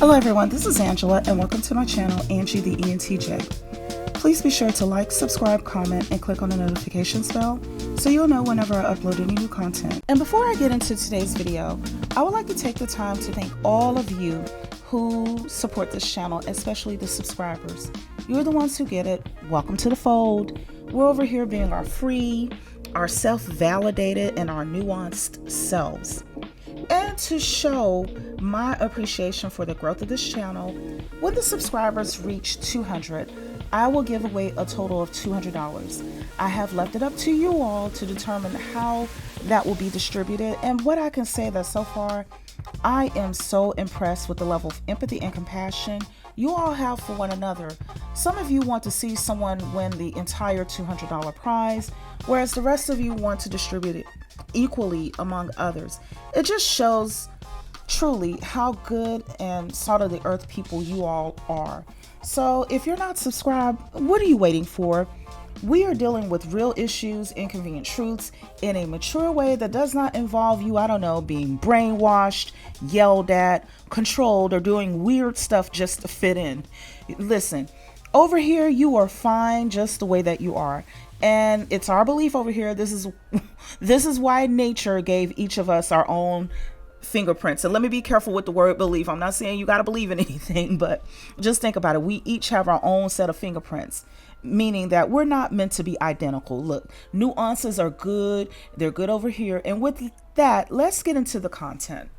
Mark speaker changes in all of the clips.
Speaker 1: Hello everyone, this is Angela and welcome to my channel, Angie the ENTJ. Please be sure to like, subscribe, comment, and click on the notifications bell so you'll know whenever I upload any new content. And before I get into today's video, I would like to take the time to thank all of you who support this channel, especially the subscribers. You're the ones who get it. Welcome to the fold. We're over here being our free, our self-validated, and our nuanced selves. And to show my appreciation for the growth of this channel, when the subscribers reach 200, I will give away a total of $200. I have left it up to you all to determine how that will be distributed. And what I can say that so far, I am so impressed with the level of empathy and compassion you all have for one another. Some of you want to see someone win the entire $200 prize, whereas the rest of you want to distribute it equally among others. It just shows truly how good and salt of the earth people you all are. So if you're not subscribed, what are you waiting for? We are dealing with real issues, inconvenient truths in a mature way that does not involve you, I don't know, being brainwashed, yelled at, controlled, or doing weird stuff just to fit in. Listen, over here, you are fine just the way that you are. And it's our belief over here, this is why nature gave each of us our own fingerprints. And let me be careful with the word belief. I'm not saying you got to believe in anything, but just think about it. We each have our own set of fingerprints, meaning that we're not meant to be identical. Look, nuances are good. They're good over here. And with that, let's get into the content.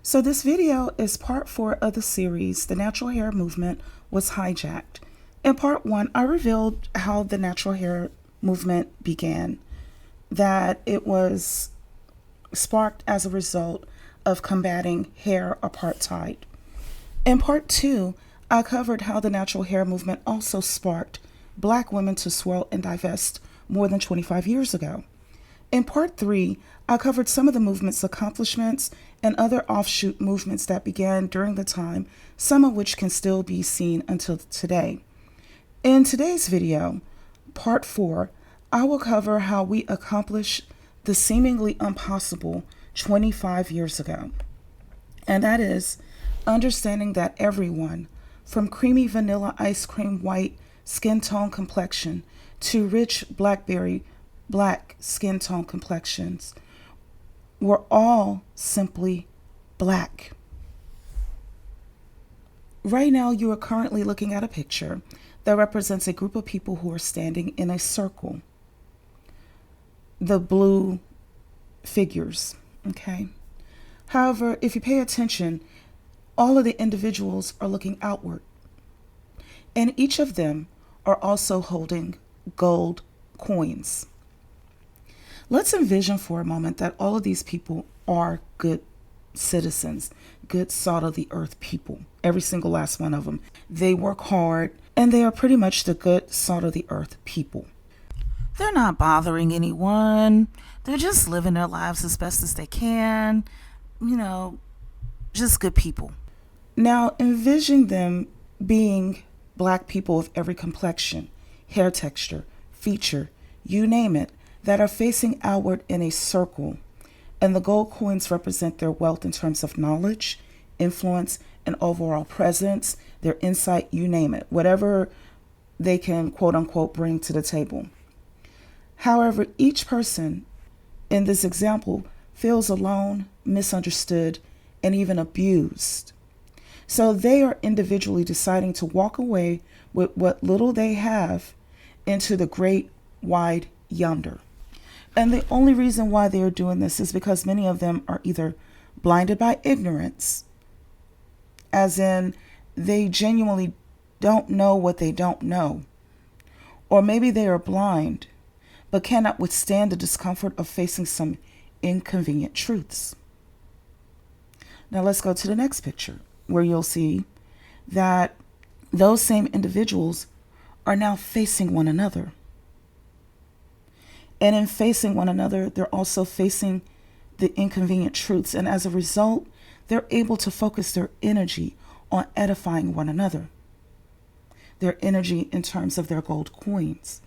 Speaker 1: So this video is part 4 of the series, The Natural Hair Movement Was Hijacked. In part 1, I revealed how the natural hair movement began, that it was sparked as a result of combating hair apartheid. In part 2, I covered how the natural hair movement also sparked Black women to swirl and divest more than 25 years ago. In part 3, I covered some of the movement's accomplishments and other offshoot movements that began during the time, some of which can still be seen until today. In today's video, part 4, I will cover how we accomplished the seemingly impossible 25 years ago. And that is understanding that everyone, from creamy vanilla ice cream white skin tone complexion to rich blackberry black skin tone complexions, were all simply black. Right now, you are currently looking at a picture that represents a group of people who are standing in a circle. The blue figures, okay? However, if you pay attention, all of the individuals are looking outward. And each of them are also holding gold coins. Let's envision for a moment that all of these people are good citizens, good salt of the earth people, every single last one of them. They work hard and they are pretty much the good salt of the earth people. They're not bothering anyone. They're just living their lives as best as they can. You know, just good people. Now, envision them being black people of every complexion, hair texture, feature, you name it, that are facing outward in a circle. And the gold coins represent their wealth in terms of knowledge, influence, and overall presence, their insight, you name it, whatever they can quote unquote bring to the table. However, each person in this example feels alone, misunderstood, and even abused. So they are individually deciding to walk away with what little they have into the great wide yonder. And the only reason why they are doing this is because many of them are either blinded by ignorance, as in they genuinely don't know what they don't know, or maybe they are blind but cannot withstand the discomfort of facing some inconvenient truths. Now let's go to the next picture, where you'll see that those same individuals are now facing one another. And in facing one another, they're also facing the inconvenient truths. And as a result, they're able to focus their energy on edifying one another. Their energy in terms of their gold coins.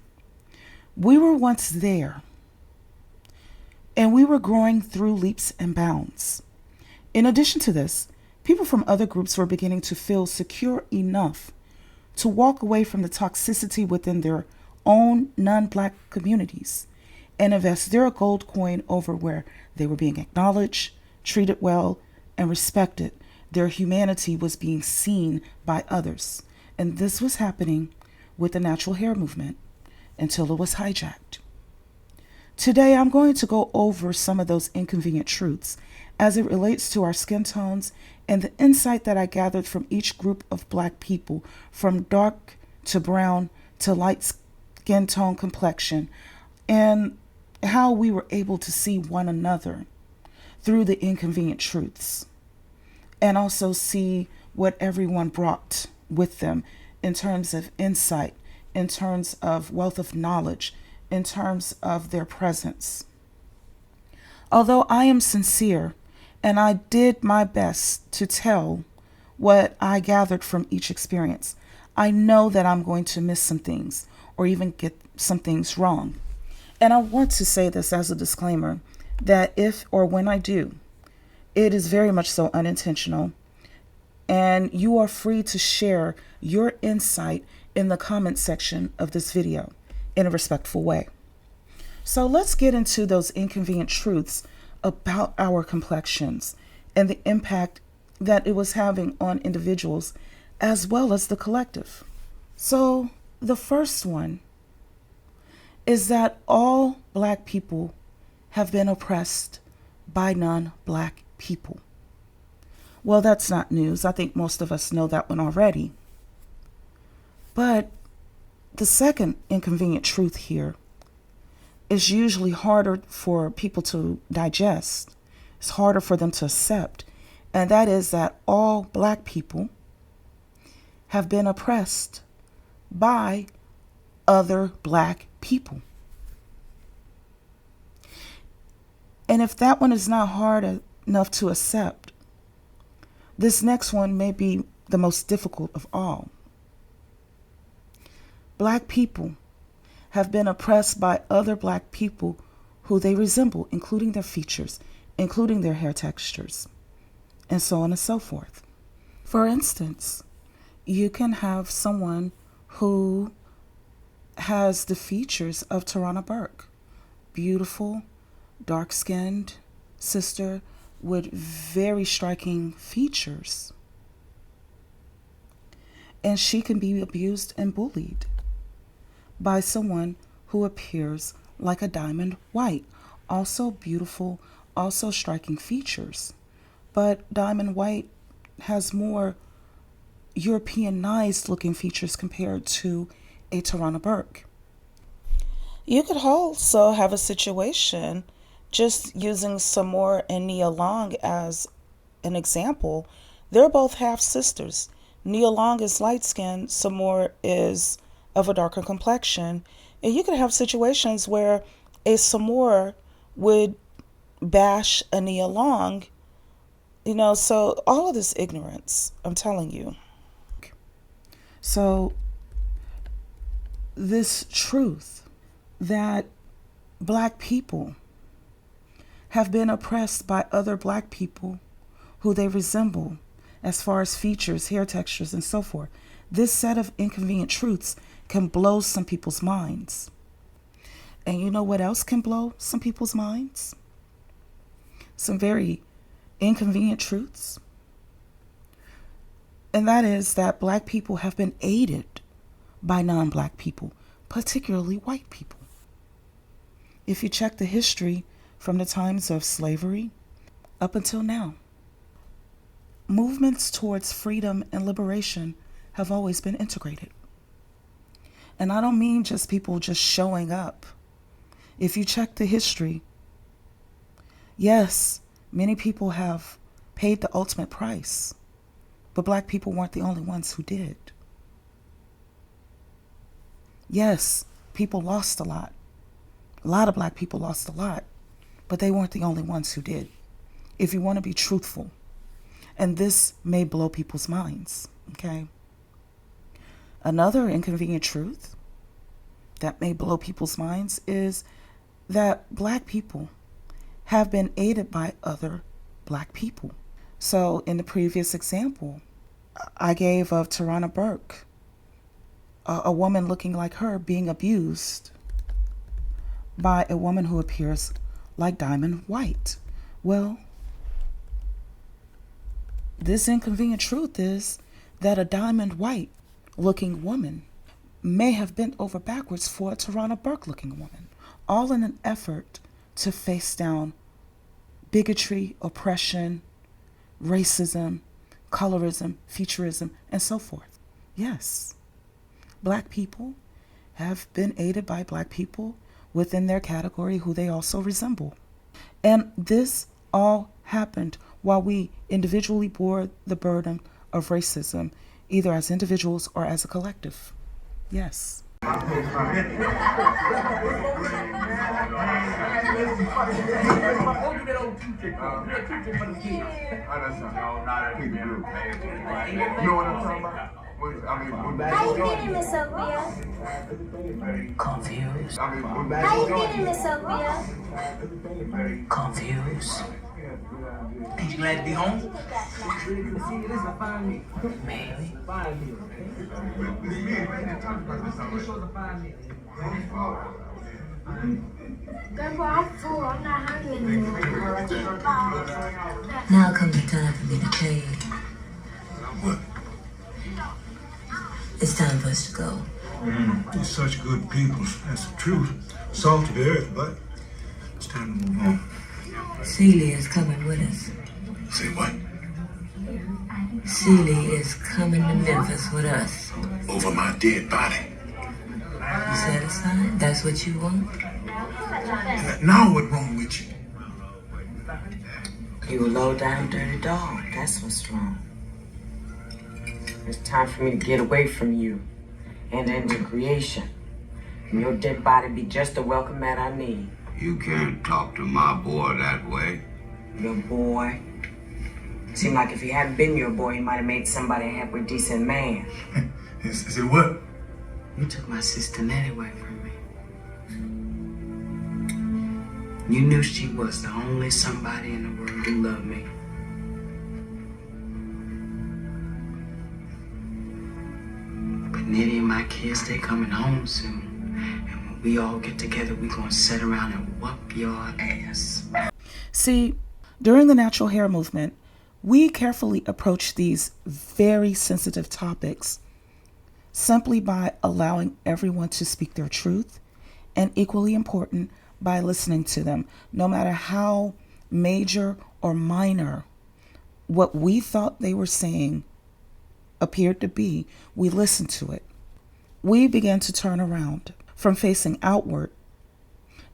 Speaker 1: We were once there, and we were growing through leaps and bounds. In addition to this, People from other groups were beginning to feel secure enough to walk away from the toxicity within their own non-Black communities and invest their gold coin over where they were being acknowledged, treated well, and respected. Their humanity was being seen by others. And this was happening with the natural hair movement until it was hijacked. Today, I'm going to go over some of those inconvenient truths as it relates to our skin tones and the insight that I gathered from each group of Black people, from dark to brown to light skin tone complexion, and how we were able to see one another through the inconvenient truths, and also see what everyone brought with them in terms of insight, in terms of wealth of knowledge, in terms of their presence. Although I am sincere and I did my best to tell what I gathered from each experience, I know that I'm going to miss some things or even get some things wrong. And I want to say this as a disclaimer, that if or when I do, it is very much so unintentional, and you are free to share your insight in the comment section of this video in a respectful way. So let's get into those inconvenient truths about our complexions and the impact that it was having on individuals as well as the collective. So the first one is that all Black people have been oppressed by non-Black people. Well, that's not news. I think most of us know that one already. But the second inconvenient truth here is usually harder for people to digest. It's harder for them to accept. And that is that all Black people have been oppressed by other Black people. And if that one is not hard enough to accept, this next one may be the most difficult of all. Black people have been oppressed by other Black people who they resemble, including their features, including their hair textures, and so on and so forth. For instance, you can have someone who has the features of Tarana Burke, beautiful, dark-skinned sister with very striking features. And she can be abused and bullied by someone who appears like a diamond white, also beautiful, also striking features. But diamond white has more Europeanized looking features compared to a Tarana Burke. You could also have a situation, just using Samore and Nia Long as an example. They're both half sisters. Nia Long is light skinned, Samore is of a darker complexion. And you could have situations where a Samore would bash a Nia Long, so all of this ignorance, I'm telling you. So this truth that Black people have been oppressed by other Black people who they resemble as far as features, hair textures, and so forth. This set of inconvenient truths can blow some people's minds. And you know what else can blow some people's minds? Some very inconvenient truths. And that is that Black people have been aided by non-Black people, particularly white people. If you check the history from the times of slavery up until now, movements towards freedom and liberation have always been integrated. And I don't mean just people just showing up. If you check the history, yes, many people have paid the ultimate price, but Black people weren't the only ones who did. Yes, people lost a lot. A lot of Black people lost a lot, but they weren't the only ones who did. If you want to be truthful, and this may blow people's minds, okay? Another inconvenient truth that may blow people's minds is that Black people have been aided by other Black people. So in the previous example I gave of Tarana Burke, a woman looking like her being abused by a woman who appears like Diamond White. Well, this inconvenient truth is that a Diamond White looking woman may have bent over backwards for a Tarana Burke looking woman, all in an effort to face down bigotry, oppression, racism, colorism, featureism, and so forth. Yes, Black people have been aided by Black people within their category who they also resemble. And this all happened while we individually bore the burden of racism, either as individuals or as a collective. Yes.
Speaker 2: How you feeling, Miss Sophia?
Speaker 3: Confused.
Speaker 2: How you feeling, Miss Sophia?
Speaker 3: Confused.
Speaker 4: Ain't you glad to be home?
Speaker 3: Maybe.
Speaker 2: Grandpa, I'm full. I'm not hungry anymore.
Speaker 3: Now comes the time for me to tell you.
Speaker 5: What?
Speaker 3: It's time for us to go.
Speaker 5: You're such good people. That's the truth. Salt of the earth, but it's time to move on.
Speaker 3: Celie is coming with us.
Speaker 5: Say what?
Speaker 3: Celie is coming to Memphis with us.
Speaker 5: Over my dead body.
Speaker 3: You satisfied? That's what you want?
Speaker 5: Now what's wrong with you?
Speaker 6: You a low down dirty dog. That's what's wrong. It's time for me to get away from you and into creation. And your dead body be just the welcome mat I need.
Speaker 7: You can't talk to my boy that way.
Speaker 6: Your boy. Seemed like if he hadn't been your boy, he might have made somebody a halfway decent man.
Speaker 5: Is it what?
Speaker 6: You took my sister Nettie away from me. You knew she was the only somebody in the world who loved me. But Nettie and my kids, they coming home soon. And when we all get together, we gonna sit around and whoop your ass.
Speaker 1: See, during the natural hair movement, we carefully approach these very sensitive topics simply by allowing everyone to speak their truth, and equally important, by listening to them, no matter how major or minor what we thought they were saying appeared to be. We listened to it. We began to turn around from facing outward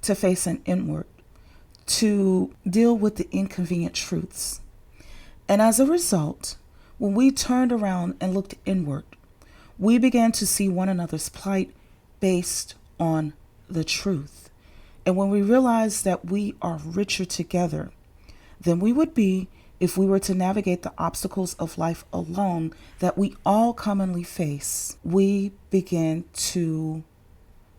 Speaker 1: to facing inward to deal with the inconvenient truths. And as a result, when we turned around and looked inward, we began to see one another's plight based on the truth. And when we realized that we are richer together than we would be if we were to navigate the obstacles of life alone that we all commonly face, we began to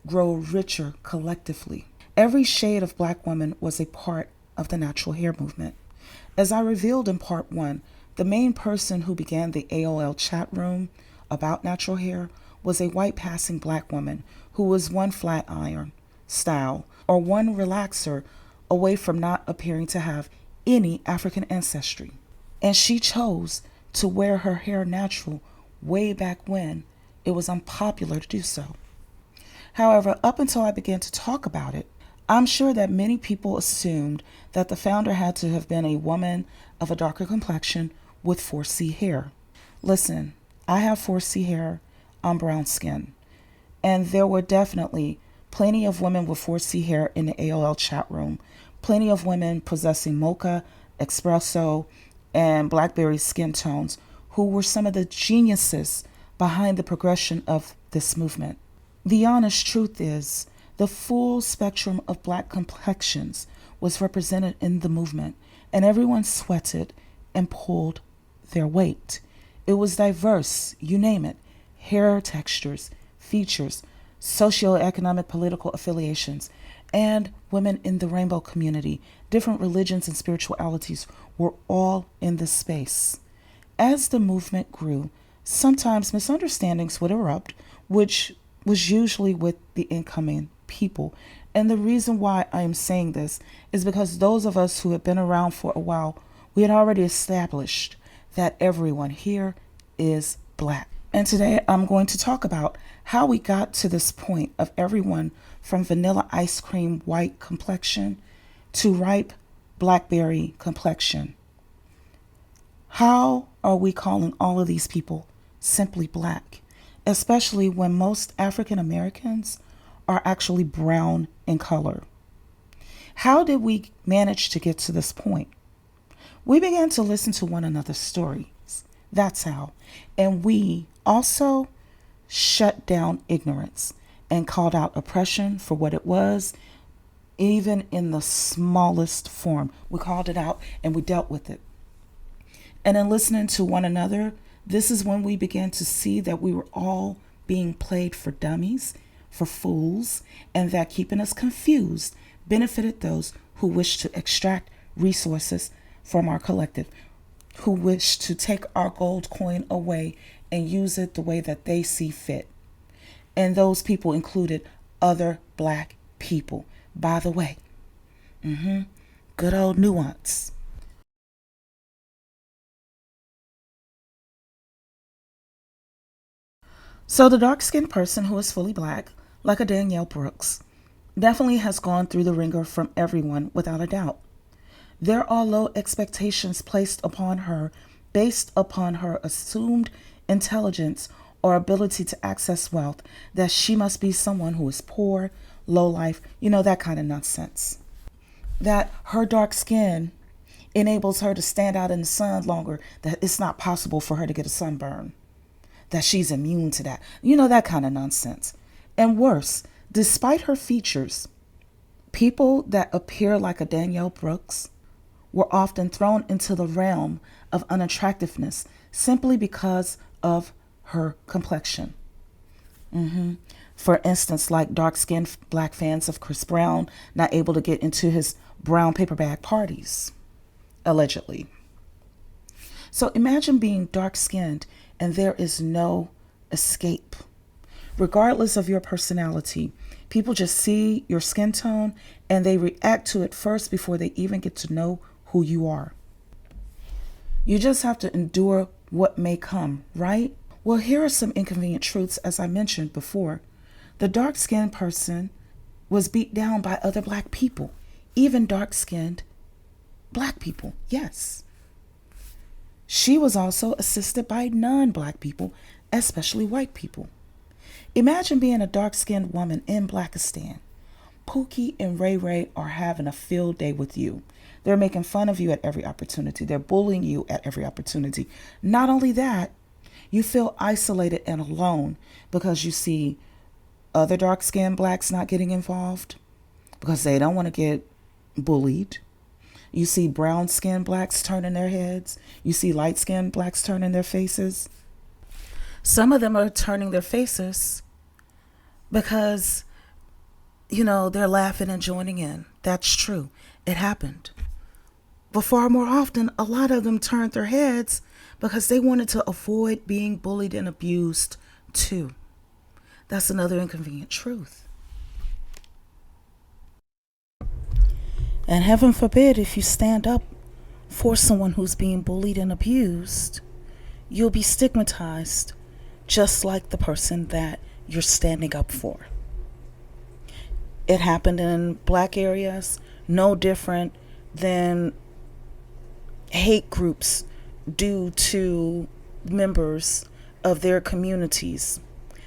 Speaker 1: grow richer collectively. Every shade of Black woman was a part of the natural hair movement. As I revealed in part 1, the main person who began the AOL chat room about natural hair was a white passing Black woman who was one flat iron style or one relaxer away from not appearing to have any African ancestry. And she chose to wear her hair natural way back when it was unpopular to do so. However, up until I began to talk about it, I'm sure that many people assumed that the founder had to have been a woman of a darker complexion with 4C hair. Listen, I have 4C hair, I'm brown skin, and there were definitely plenty of women with 4C hair in the AOL chat room, plenty of women possessing mocha, espresso, and blackberry skin tones who were some of the geniuses behind the progression of this movement. The honest truth is, the full spectrum of Black complexions was represented in the movement, and everyone sweated and pulled their weight. It was diverse, you name it, hair textures, features, socioeconomic political affiliations, and women in the rainbow community, different religions and spiritualities were all in this space. As the movement grew, sometimes misunderstandings would erupt, which was usually with the incoming people. And the reason why I am saying this is because those of us who have been around for a while, we had already established that everyone here is black. And today I'm going to talk about how we got to this point of everyone from vanilla ice cream white complexion to ripe blackberry complexion. How are we calling all of these people simply black, especially when most African Americans are actually brown in color? How did we manage to get to this point? We began to listen to one another's stories. That's how. And we also shut down ignorance and called out oppression for what it was, even in the smallest form. We called it out and we dealt with it. And in listening to one another, this is when we began to see that we were all being played for dummies, for fools, and that keeping us confused benefited those who wished to extract resources from our collective, who wished to take our gold coin away and use it the way that they see fit. And those people included other black people. By the way, good old nuance. So the dark-skinned person who is fully black, like a Danielle Brooks, definitely has gone through the ringer from everyone without a doubt. There are low expectations placed upon her based upon her assumed intelligence or ability to access wealth, that she must be someone who is poor, low life, that kind of nonsense. That her dark skin enables her to stand out in the sun longer, that it's not possible for her to get a sunburn, that she's immune to that. That kind of nonsense. And worse, despite her features, people that appear like a Danielle Brooks were often thrown into the realm of unattractiveness simply because of her complexion. For instance, like dark-skinned black fans of Chris Brown not able to get into his brown paper bag parties, allegedly. So imagine being dark-skinned and there is no escape. Regardless of your personality, people just see your skin tone and they react to it first before they even get to know who you are. You just have to endure what may come, right? Well, here are some inconvenient truths, as I mentioned before. The dark-skinned person was beat down by other black people, even dark-skinned black people, yes. She was also assisted by non-black people, especially white people. Imagine being a dark-skinned woman in Blackistan. Pookie and Ray Ray are having a field day with you. They're making fun of you at every opportunity. They're bullying you at every opportunity. Not only that, you feel isolated and alone because you see other dark-skinned blacks not getting involved because they don't want to get bullied. You see brown-skinned blacks turning their heads. You see light-skinned blacks turning their faces. Some of them are turning their faces because, they're laughing and joining in. That's true. It happened. But far more often, a lot of them turned their heads because they wanted to avoid being bullied and abused too. That's another inconvenient truth. And heaven forbid, if you stand up for someone who's being bullied and abused, you'll be stigmatized just like the person that you're standing up for. It happened in black areas, no different than hate groups do to members of their communities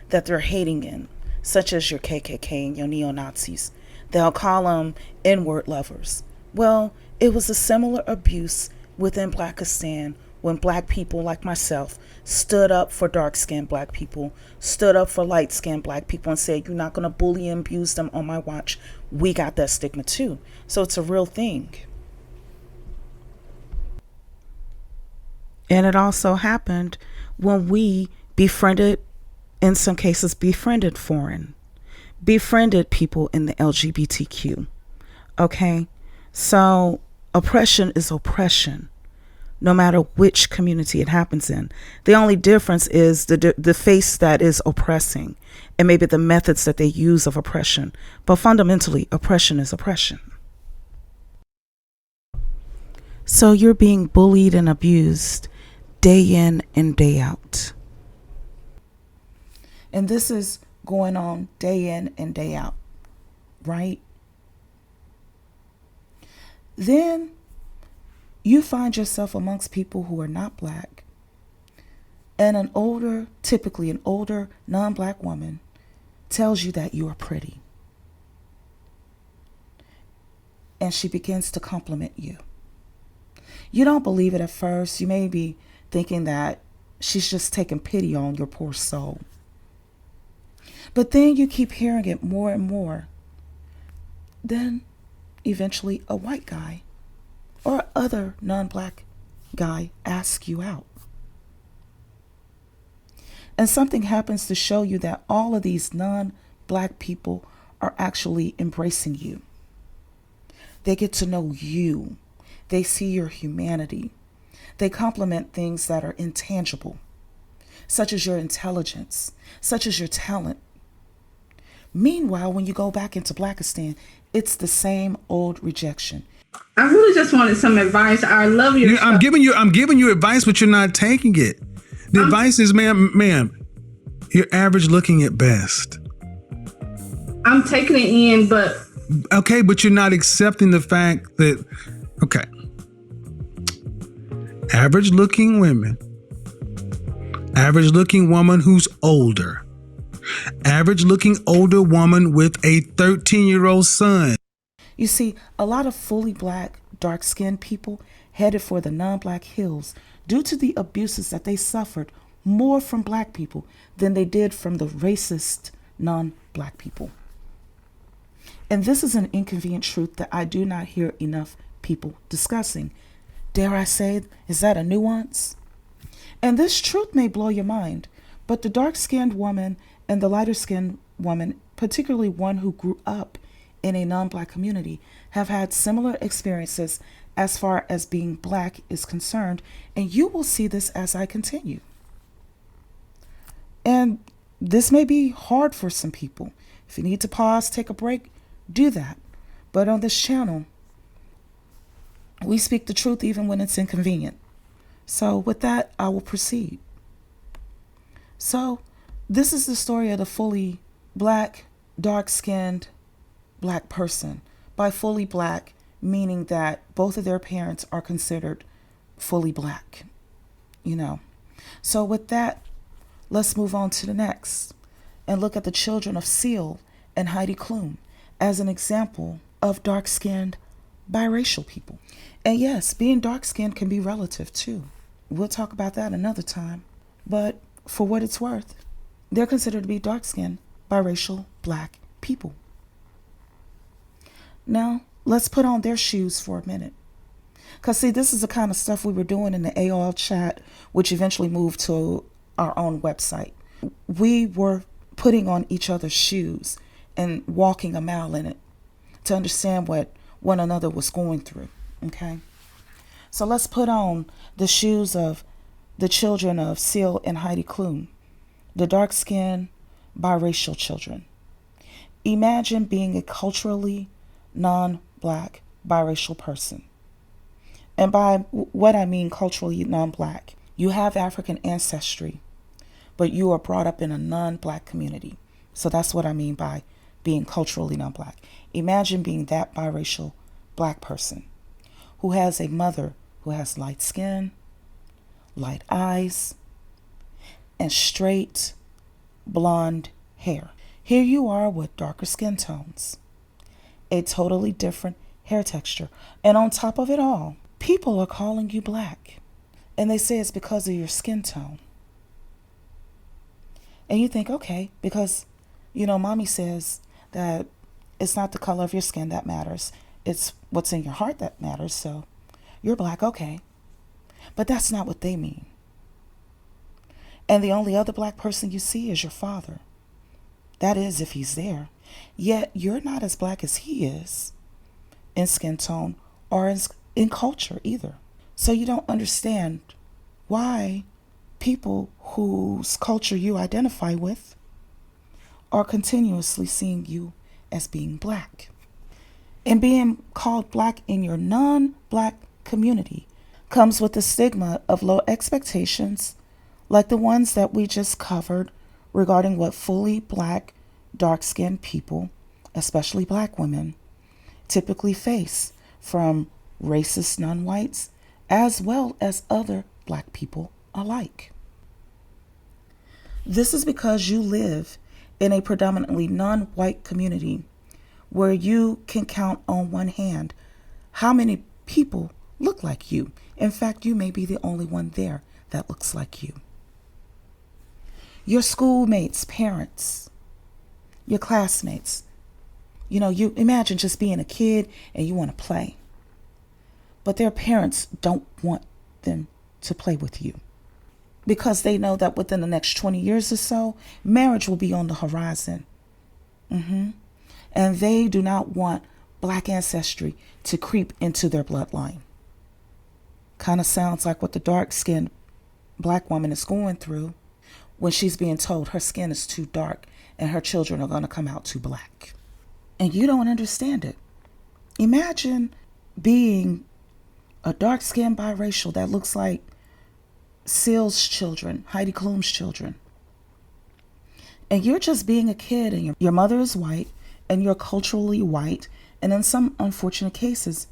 Speaker 1: that they're hating in, such as your KKK and your neo-Nazis. They'll call them N-word lovers. Well, it was a similar abuse within Blackistan when black people like myself stood up for dark-skinned black people, stood up for light-skinned black people and said, you're not going to bully and abuse them on my watch. We got that stigma too. So it's a real thing. And it also happened when we befriended, in some cases, befriended foreign. befriended people in the LGBTQ. Okay? So oppression is oppression, no matter which community it happens in. The only difference is the face that is oppressing and maybe the methods that they use of oppression. But fundamentally, oppression is oppression. So you're being bullied and abused day in and day out. And this is going on day in and day out, right? Then you find yourself amongst people who are not black, and typically an older non-black woman tells you that you are pretty. And she begins to compliment you. You don't believe it at first. You may be thinking that she's just taking pity on your poor soul. But then you keep hearing it more and more. Then eventually a white guy or other non-black guy asks you out. And something happens to show you that all of these non-black people are actually embracing you. They get to know you. They see your humanity. They compliment things that are intangible, such as your intelligence, such as your talent. Meanwhile, when you go back into Blackistan, it's the same old rejection.
Speaker 8: I really just wanted some advice. I love your
Speaker 9: I'm giving you advice, but you're not taking it. The advice is, ma'am, you're average looking at best.
Speaker 8: I'm taking it in, but
Speaker 9: okay, but you're not accepting the fact that, okay, average looking women, average looking woman who's older, average looking older woman with a 13-year-old son.
Speaker 1: You see, a lot of fully black, dark-skinned people headed for the non-black hills due to the abuses that they suffered more from black people than they did from the racist non-black people. And this is an inconvenient truth that I do not hear enough people discussing. Dare I say, is that a nuance? And this truth may blow your mind, but the dark-skinned woman and the lighter-skinned woman, particularly one who grew up in a non-black community, have had similar experiences as far as being black is concerned, and you will see this as I continue. And this may be hard for some people. If you need to pause, take a break, do that. But on this channel, we speak the truth even when it's inconvenient. So with that, I will proceed. So this is the story of the fully black, dark-skinned black person. By fully black, meaning that both of their parents are considered fully black, So with that, let's move on to the next and look at the children of Seal and Heidi Klum as an example of dark-skinned biracial people. And yes, being dark-skinned can be relative too. We'll talk about that another time. But for what it's worth, they're considered to be dark-skinned biracial black people. Now, let's put on their shoes for a minute. Because, see, this is the kind of stuff we were doing in the AOL chat, which eventually moved to our own website. We were putting on each other's shoes and walking a mile in it to understand what one another was going through, okay? So let's put on the shoes of the children of Seal and Heidi Klum, the dark-skinned biracial children. Imagine being a culturally non-black biracial person. And by what I mean culturally non-black, you have African ancestry, but you are brought up in a non-black community. So that's what I mean by being culturally non-black. Imagine being that biracial black person who has a mother who has light skin, light eyes, and straight blonde hair. Here you are with darker skin tones, a totally different hair texture. And on top of it all, people are calling you black. And they say it's because of your skin tone. And you think, okay, because, mommy says that it's not the color of your skin that matters. It's what's in your heart that matters. So you're black, okay. But that's not what they mean. And the only other black person you see is your father. That is, if he's there. Yet you're not as black as he is in skin tone or in culture either. So you don't understand why people whose culture you identify with are continuously seeing you as being black. And being called black in your non-black community comes with the stigma of low expectations, like the ones that we just covered regarding what fully black, dark-skinned people, especially black women, typically face from racist non-whites as well as other black people alike. This is because you live in a predominantly non-white community where you can count on one hand how many people look like you. In fact, you may be the only one there that looks like you. Your schoolmates, parents, your classmates. You imagine just being a kid and you want to play, but their parents don't want them to play with you because they know that within the next 20 years or so, marriage will be on the horizon. And they do not want black ancestry to creep into their bloodline. Kind of sounds like what the dark-skinned black woman is going through when she's being told her skin is too dark and her children are going to come out too black. And you don't understand it. Imagine being a dark-skinned biracial that looks like Seal's children, Heidi Klum's children. And you're just being a kid and your mother is white and you're culturally white. And in some unfortunate cases,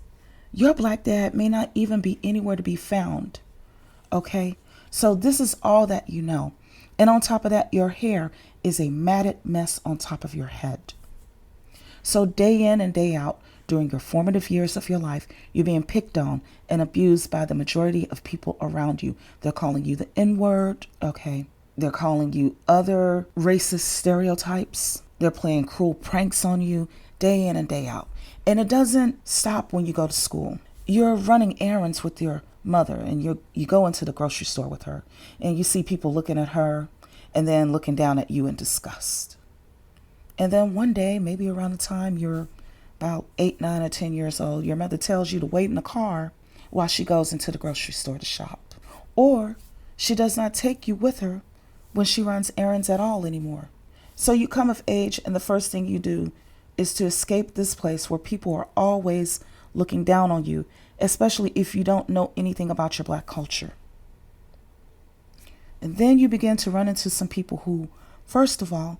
Speaker 1: your black dad may not even be anywhere to be found. Okay? So this is all that you know. And on top of that, your hair is a matted mess on top of your head. So day in and day out, during your formative years of your life, you're being picked on and abused by the majority of people around you. They're calling you the N-word, okay? They're calling you other racist stereotypes. They're playing cruel pranks on you day in and day out. And it doesn't stop when you go to school. You're running errands with your mother and you go into the grocery store with her and you see people looking at her and then looking down at you in disgust. And then one day, maybe around the time you're about 8, 9, or 10 years old, your mother tells you to wait in the car while she goes into the grocery store to shop. Or she does not take you with her when she runs errands at all anymore. So you come of age and the first thing you do is to escape this place where people are always looking down on you, especially if you don't know anything about your black culture. And then you begin to run into some people who, first of all,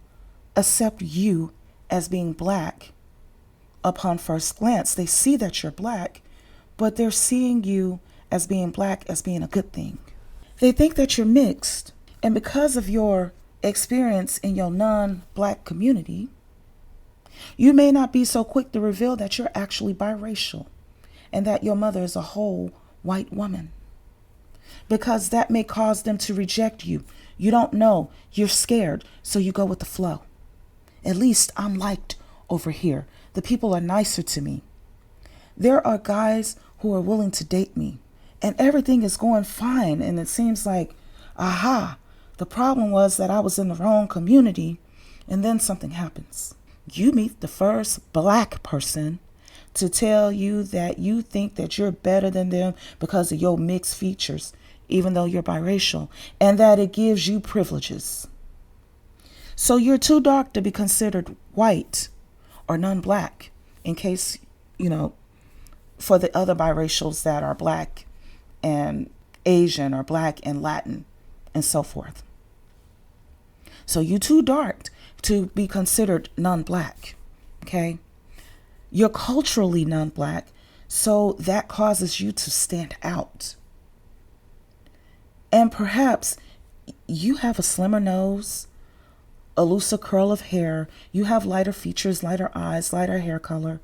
Speaker 1: accept you as being black upon first glance. They see that you're black, but they're seeing you as being black as being a good thing. They think that you're mixed, and because of your experience in your non-black community, you may not be so quick to reveal that you're actually biracial and that your mother is a whole white woman, because that may cause them to reject you. You don't know, you're scared, so you go with the flow. At least I'm liked over here. The people are nicer to me. There are guys who are willing to date me and everything is going fine. And it seems like, aha, the problem was that I was in the wrong community. And then something happens. You meet the first black person to tell you that you think that you're better than them because of your mixed features, even though you're biracial, and that it gives you privileges. So you're too dark to be considered white or non-black, in case, for the other biracials that are black and Asian or black and Latin and so forth. So you're too dark to be considered non-black, okay? You're culturally non-black, so that causes you to stand out. And perhaps you have a slimmer nose, a looser curl of hair, you have lighter features, lighter eyes, lighter hair color.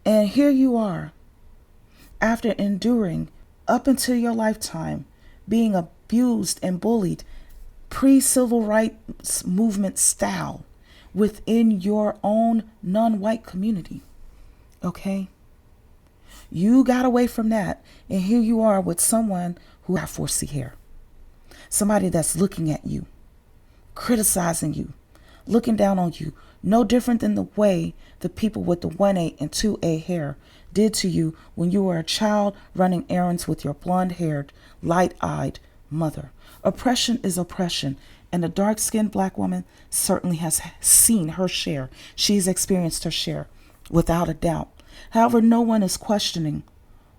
Speaker 1: And here you are, after enduring up until your lifetime, being abused and bullied pre-civil rights movement style within your own non-white community. Okay? You got away from that, and here you are with someone who has 4C hair. Somebody that's looking at you, criticizing you, looking down on you, no different than the way the people with the 1A and 2A hair did to you when you were a child running errands with your blonde-haired, light-eyed mother. Oppression is oppression, and a dark-skinned black woman certainly has seen her share. She's experienced her share, without a doubt. However, no one is questioning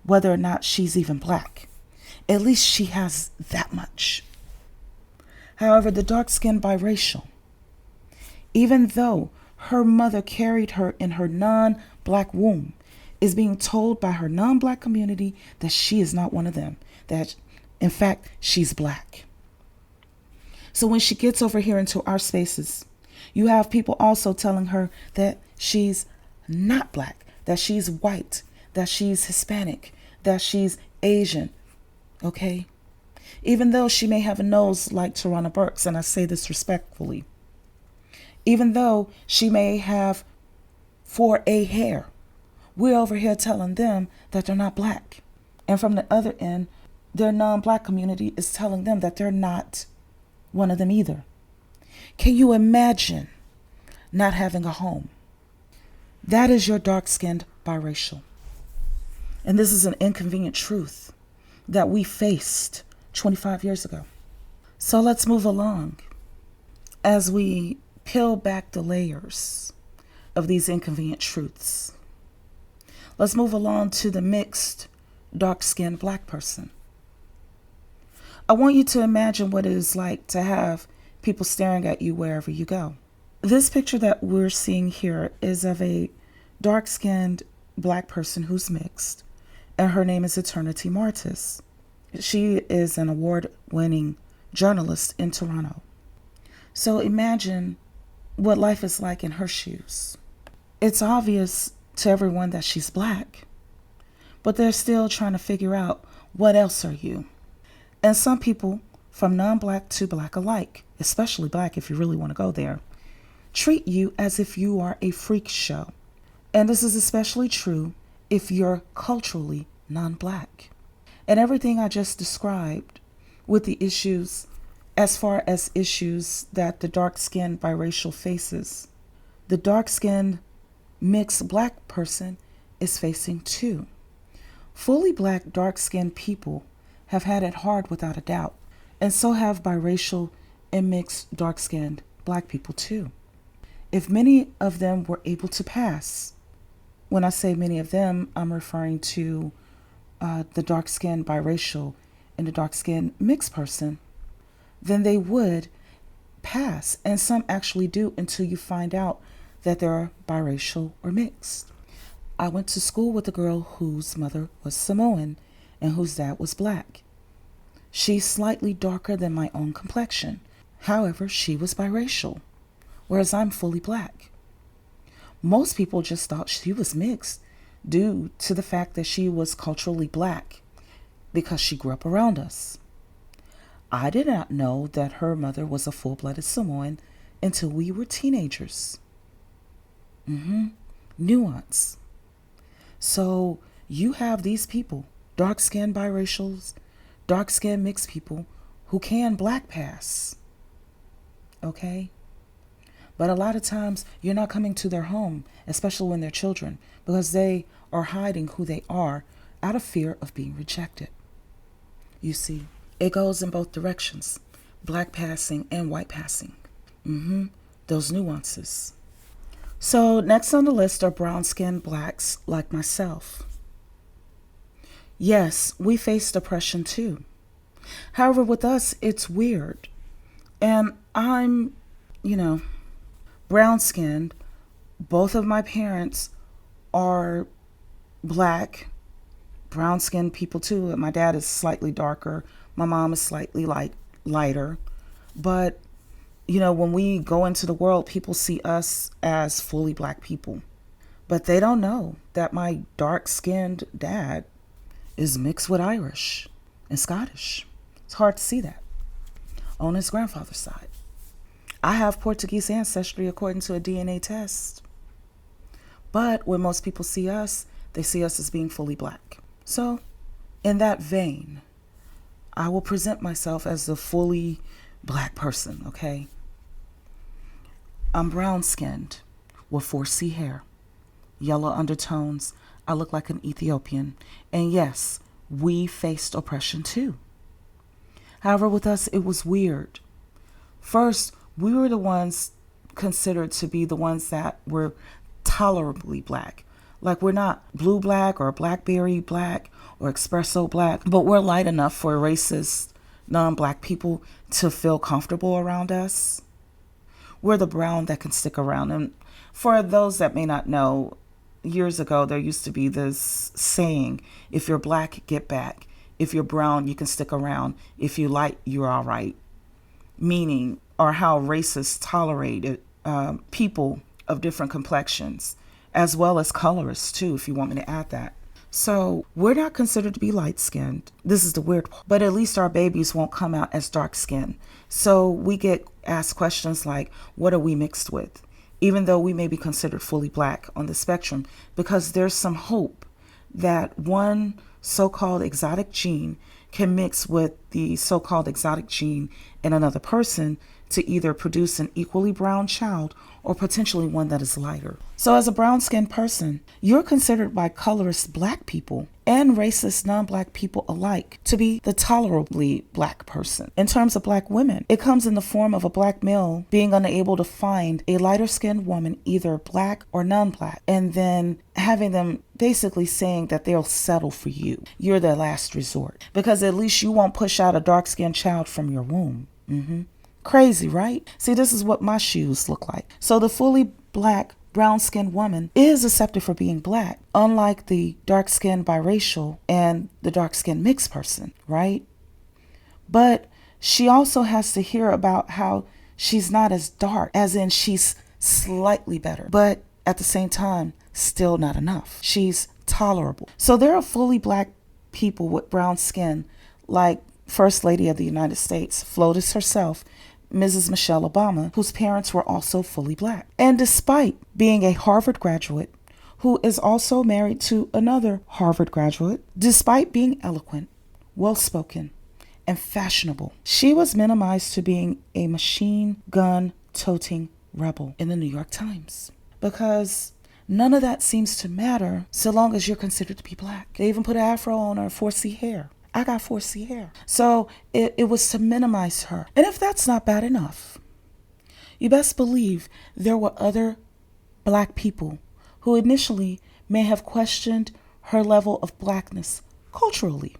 Speaker 1: whether or not she's even black. At least she has that much. However, the dark-skinned biracial, even though her mother carried her in her non-black womb, is being told by her non-black community that she is not one of them, that in fact she's black. So when she gets over here into our spaces, you have people also telling her that she's not black, that she's white, that she's Hispanic, that she's Asian, okay? Even though she may have a nose like Tarana Burke's, and I say this respectfully, even though she may have 4A hair, we're over here telling them that they're not black. And from the other end, their non-black community is telling them that they're not one of them either. Can you imagine not having a home? That is your dark-skinned biracial. And this is an inconvenient truth that we faced 25 years ago. So let's move along as we peel back the layers of these inconvenient truths. Let's move along to the mixed dark-skinned black person. I want you to imagine what it is like to have people staring at you wherever you go. This picture that we're seeing here is of a dark-skinned black person who's mixed, and her name is Eternity Martis. She is an award-winning journalist in Toronto. So imagine what life is like in her shoes. It's obvious to everyone that she's black, but they're still trying to figure out, what else are you? And some people, from non-black to black alike, especially black if you really want to go there, treat you as if you are a freak show. And this is especially true if you're culturally non-black. And everything I just described with the issues, as far as issues that the dark-skinned biracial faces, the dark-skinned mixed black person is facing too. Fully black dark-skinned people have had it hard without a doubt, and so have biracial and mixed dark-skinned black people too. If many of them were able to pass, when I say many of them, I'm referring to the dark-skinned biracial and the dark-skinned mixed person, then they would pass, and some actually do until you find out that they're biracial or mixed. I went to school with a girl whose mother was Samoan and whose dad was black. She's slightly darker than my own complexion. However, she was biracial, whereas I'm fully black. Most people just thought she was mixed due to the fact that she was culturally black because she grew up around us. I did not know that her mother was a full-blooded Samoan until we were teenagers. Nuance. So you have these people, dark-skinned biracials, dark-skinned mixed people who can black pass. Okay? But a lot of times you're not coming to their home, especially when they're children, because they are hiding who they are out of fear of being rejected. You see, it goes in both directions, black passing and white passing. Those nuances. So next on the list are brown-skinned blacks like myself. Yes, we faced oppression too. However, with us, it's weird. And I'm, brown-skinned. Both of my parents are black, brown-skinned people too. My dad is slightly darker. My mom is slightly lighter. But when we go into the world, people see us as fully black people. But they don't know that my dark-skinned dad is mixed with Irish and Scottish. It's hard to see that on his grandfather's side. I have Portuguese ancestry according to a DNA test. But when most people see us, they see us as being fully black. So, in that vein, I will present myself as a fully black person, okay? I'm brown skinned with 4C hair, yellow undertones. I look like an Ethiopian. And yes, we faced oppression too. However, with us, it was weird. First, we were the ones considered to be the ones that were tolerably black. Like, we're not blue black or blackberry black or espresso black, but we're light enough for racist, non-black people to feel comfortable around us. We're the brown that can stick around. And for those that may not know, years ago, there used to be this saying, if you're black, get back. If you're brown, you can stick around. If you're light, you're all right. Meaning, or how racists tolerated people of different complexions, as well as colorists too, if you want me to add that. So we're not considered to be light-skinned. This is the weird part. But at least our babies won't come out as dark-skinned. So we get asked questions like, what are we mixed with? Even though we may be considered fully black on the spectrum, because there's some hope that one so-called exotic gene can mix with the so-called exotic gene in another person to either produce an equally brown child or potentially one that is lighter. So as a brown-skinned person, you're considered by colorist black people and racist non-black people alike to be the tolerably black person. In terms of black women, it comes in the form of a black male being unable to find a lighter-skinned woman, either black or non-black, and then having them basically saying that they'll settle for you. You're their last resort, because at least you won't push out a dark-skinned child from your womb. Crazy, right? See, this is what my shoes look like. So the fully black, brown-skinned woman is accepted for being black, unlike the dark-skinned biracial and the dark-skinned mixed person, right? But she also has to hear about how she's not as dark, as in she's slightly better, but at the same time, still not enough. She's tolerable. So there are fully black people with brown skin, like First Lady of the United States, FLOTUS herself, Mrs. Michelle Obama, whose parents were also fully black. And despite being a Harvard graduate, who is also married to another Harvard graduate, despite being eloquent, well-spoken, and fashionable, she was minimized to being a machine gun-toting rebel in the New York Times. Because none of that seems to matter so long as you're considered to be black. They even put an afro on her 4C hair. I got 4C hair. So it was to minimize her. And if that's not bad enough, you best believe there were other black people who initially may have questioned her level of blackness culturally,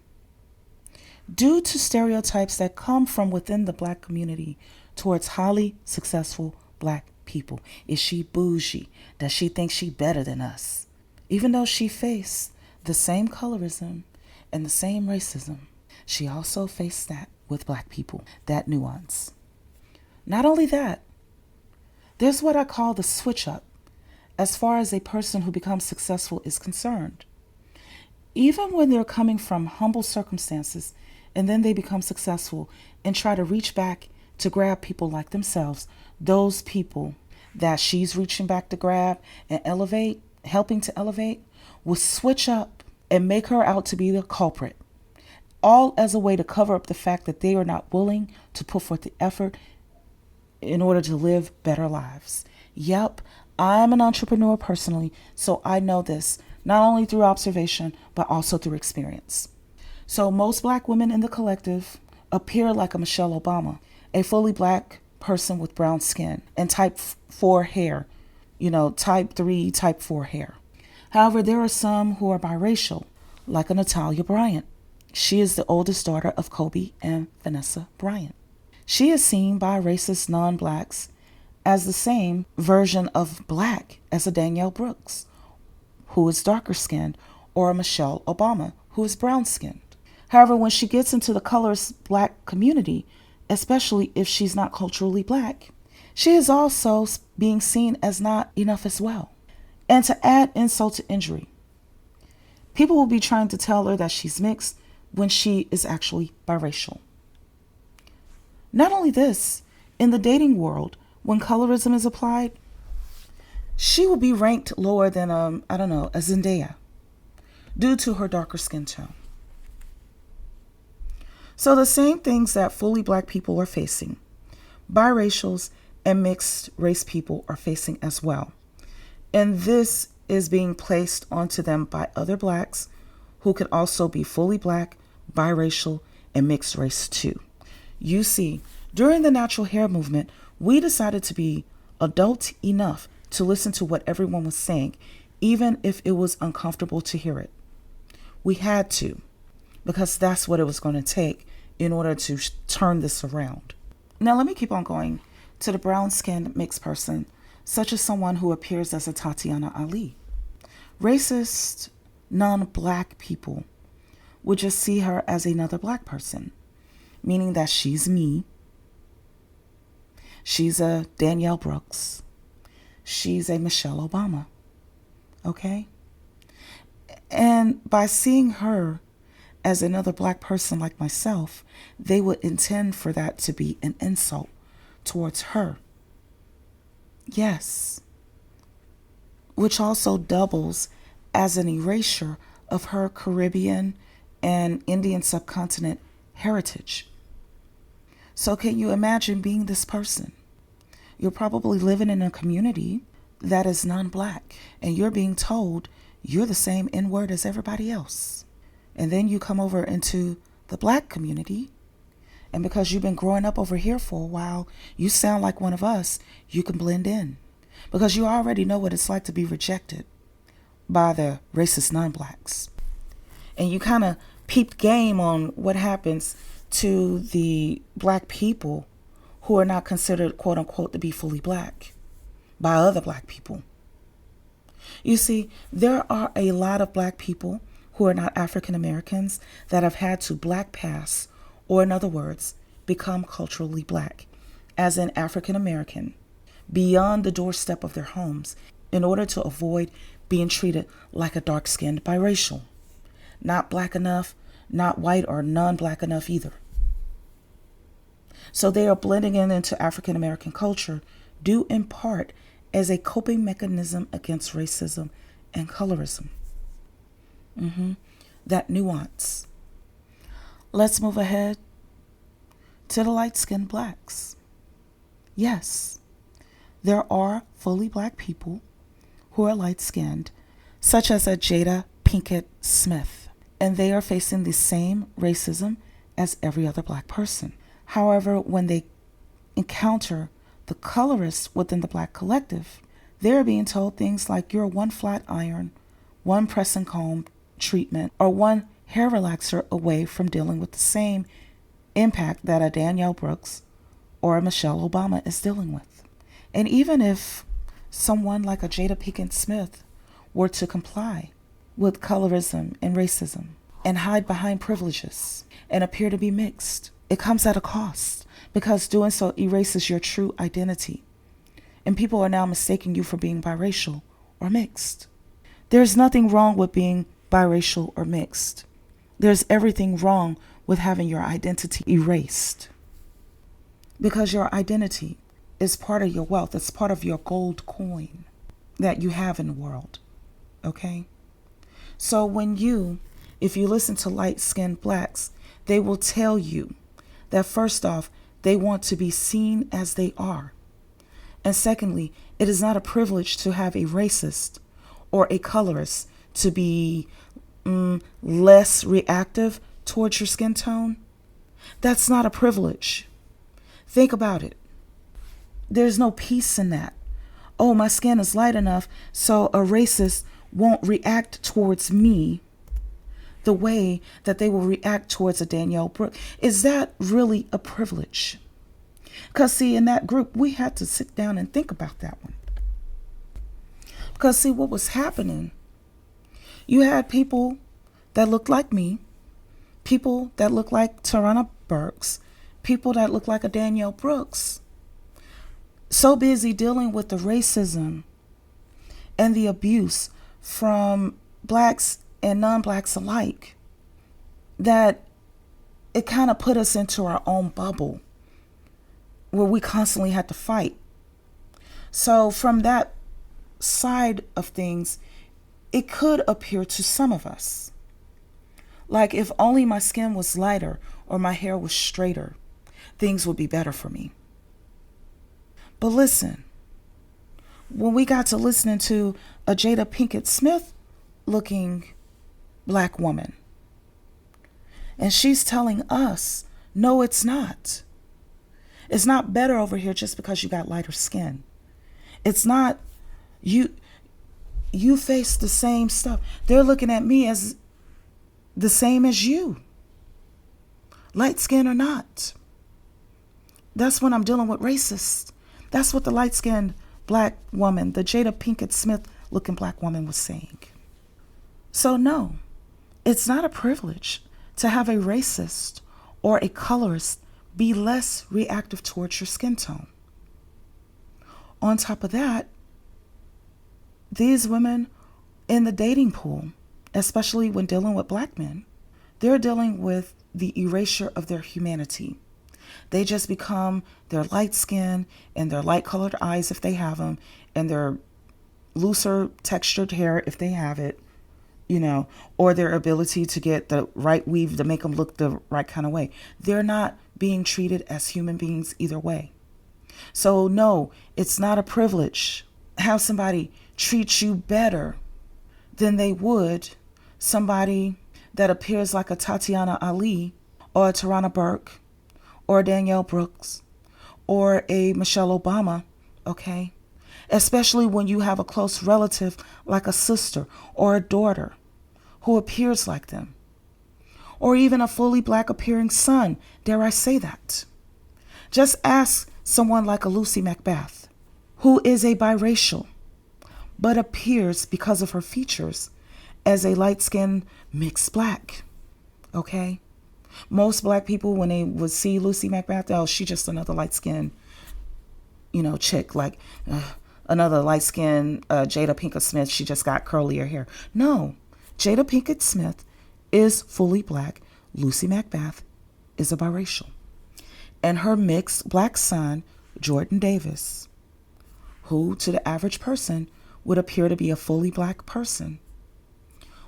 Speaker 1: due to stereotypes that come from within the black community towards highly successful black people. Is she bougie? Does she think she better than us? Even though she faced the same colorism and the same racism, she also faced that with black people, that nuance. Not only that, there's what I call the switch up as far as a person who becomes successful is concerned. Even when they're coming from humble circumstances and then they become successful and try to reach back to grab people like themselves, those people that she's reaching back to grab and elevate, helping to elevate, will switch up and make her out to be the culprit, all as a way to cover up the fact that they are not willing to put forth the effort in order to live better lives. Yep, I'm an entrepreneur personally, so I know this, not only through observation, but also through experience. So most black women in the collective appear like a Michelle Obama, a fully black person with brown skin and type 4 hair, type 3, type 4 hair. However, there are some who are biracial, like a Natalia Bryant. She is the oldest daughter of Kobe and Vanessa Bryant. She is seen by racist non-blacks as the same version of black as a Danielle Brooks, who is darker skinned, or a Michelle Obama, who is brown skinned. However, when she gets into the colorist black community, especially if she's not culturally black, she is also being seen as not enough as well. And to add insult to injury, people will be trying to tell her that she's mixed when she is actually biracial. Not only this, in the dating world, when colorism is applied, she will be ranked lower than, a Zendaya, due to her darker skin tone. So the same things that fully black people are facing, biracials and mixed race people are facing as well. And this is being placed onto them by other blacks who can also be fully black, biracial, and mixed race too. You see, during the natural hair movement, we decided to be adult enough to listen to what everyone was saying, even if it was uncomfortable to hear it. We had to, because that's what it was going to take in order to turn this around. Now let me keep on going to the brown-skinned mixed person, such as someone who appears as a Tatiana Ali. Racist, non-black people would just see her as another black person, meaning that she's me. She's a Danielle Brooks. She's a Michelle Obama. Okay? And by seeing her as another black person like myself, they would intend for that to be an insult towards her. Yes. Which also doubles as an erasure of her Caribbean and Indian subcontinent heritage. So can you imagine being this person? You're probably living in a community that is non-black, and you're being told you're the same N-word as everybody else. And then you come over into the black community, and because you've been growing up over here for a while, you sound like one of us, you can blend in. Because you already know what it's like to be rejected by the racist non-blacks. And you kind of peeped game on what happens to the black people who are not considered, quote unquote, to be fully black by other black people. You see, there are a lot of black people who are not African Americans that have had to black pass, or in other words, become culturally black, as in African American, beyond the doorstep of their homes in order to avoid being treated like a dark-skinned biracial. Not black enough, not white or non-black enough either. So they are blending into African American culture due in part as a coping mechanism against racism and colorism. That nuance. Let's move ahead to the light-skinned blacks. Yes, there are fully black people who are light-skinned, such as a Jada Pinkett Smith, and they are facing the same racism as every other black person. However, when they encounter the colorists within the black collective, they're being told things like you're one flat iron, one press and comb treatment, or one hair relaxer away from dealing with the same impact that a Danielle Brooks or a Michelle Obama is dealing with. And even if someone like a Jada Pinkett Smith were to comply with colorism and racism and hide behind privileges and appear to be mixed, it comes at a cost, because doing so erases your true identity. And people are now mistaking you for being biracial or mixed. There's nothing wrong with being biracial or mixed. There's everything wrong with having your identity erased. Because your identity is part of your wealth. It's part of your gold coin that you have in the world. Okay? So if you listen to light-skinned blacks, they will tell you that first off, they want to be seen as they are. And secondly, it is not a privilege to have a racist or a colorist to be less reactive towards your skin tone. That's not a privilege. Think about it. There's no peace in that. Oh, my skin is light enough so a racist won't react towards me the way that they will react towards a Danielle Brooks. Is that really a privilege? Because see, in that group, we had to sit down and think about that one. Because see, what was happening, you had people that looked like me, people that looked like Tarana Burks, people that looked like a Danielle Brooks, so busy dealing with the racism and the abuse from blacks and non-blacks alike, that it kind of put us into our own bubble where we constantly had to fight. So from that side of things, it could appear to some of us like if only my skin was lighter or my hair was straighter, things would be better for me. But listen, when we got to listening to a Jada Pinkett Smith looking black woman, and she's telling us, no, it's not. It's not better over here just because you got lighter skin. It's not, you face the same stuff. They're looking at me as the same as you, light skin or not. That's when I'm dealing with racists. That's what the light-skinned black woman, the Jada Pinkett Smith looking black woman, was saying. So no, it's not a privilege to have a racist or a colorist be less reactive towards your skin tone. On top of that, these women in the dating pool, especially when dealing with black men, they're dealing with the erasure of their humanity. They just become their light skin and their light colored eyes if they have them, and their looser textured hair if they have it, or their ability to get the right weave to make them look the right kind of way. They're not being treated as human beings either way. So no, it's not a privilege. Have somebody treat you better than they would somebody that appears like a Tatiana Ali or a Tarana Burke or a Danielle Brooks or a Michelle Obama, okay? Especially when you have a close relative like a sister or a daughter who appears like them, or even a fully black appearing son, dare I say that. Just ask someone like a Lucy Macbeth, who is a biracial, but appears because of her features as a light-skinned mixed black, okay? Most black people, when they would see Lucy Macbeth, oh, she's just another light-skinned, chick, like another light-skinned Jada Pinkett Smith. She just got curlier hair. No, Jada Pinkett Smith is fully black. Lucy Macbeth is a biracial. And her mixed black son, Jordan Davis, who to the average person would appear to be a fully black person,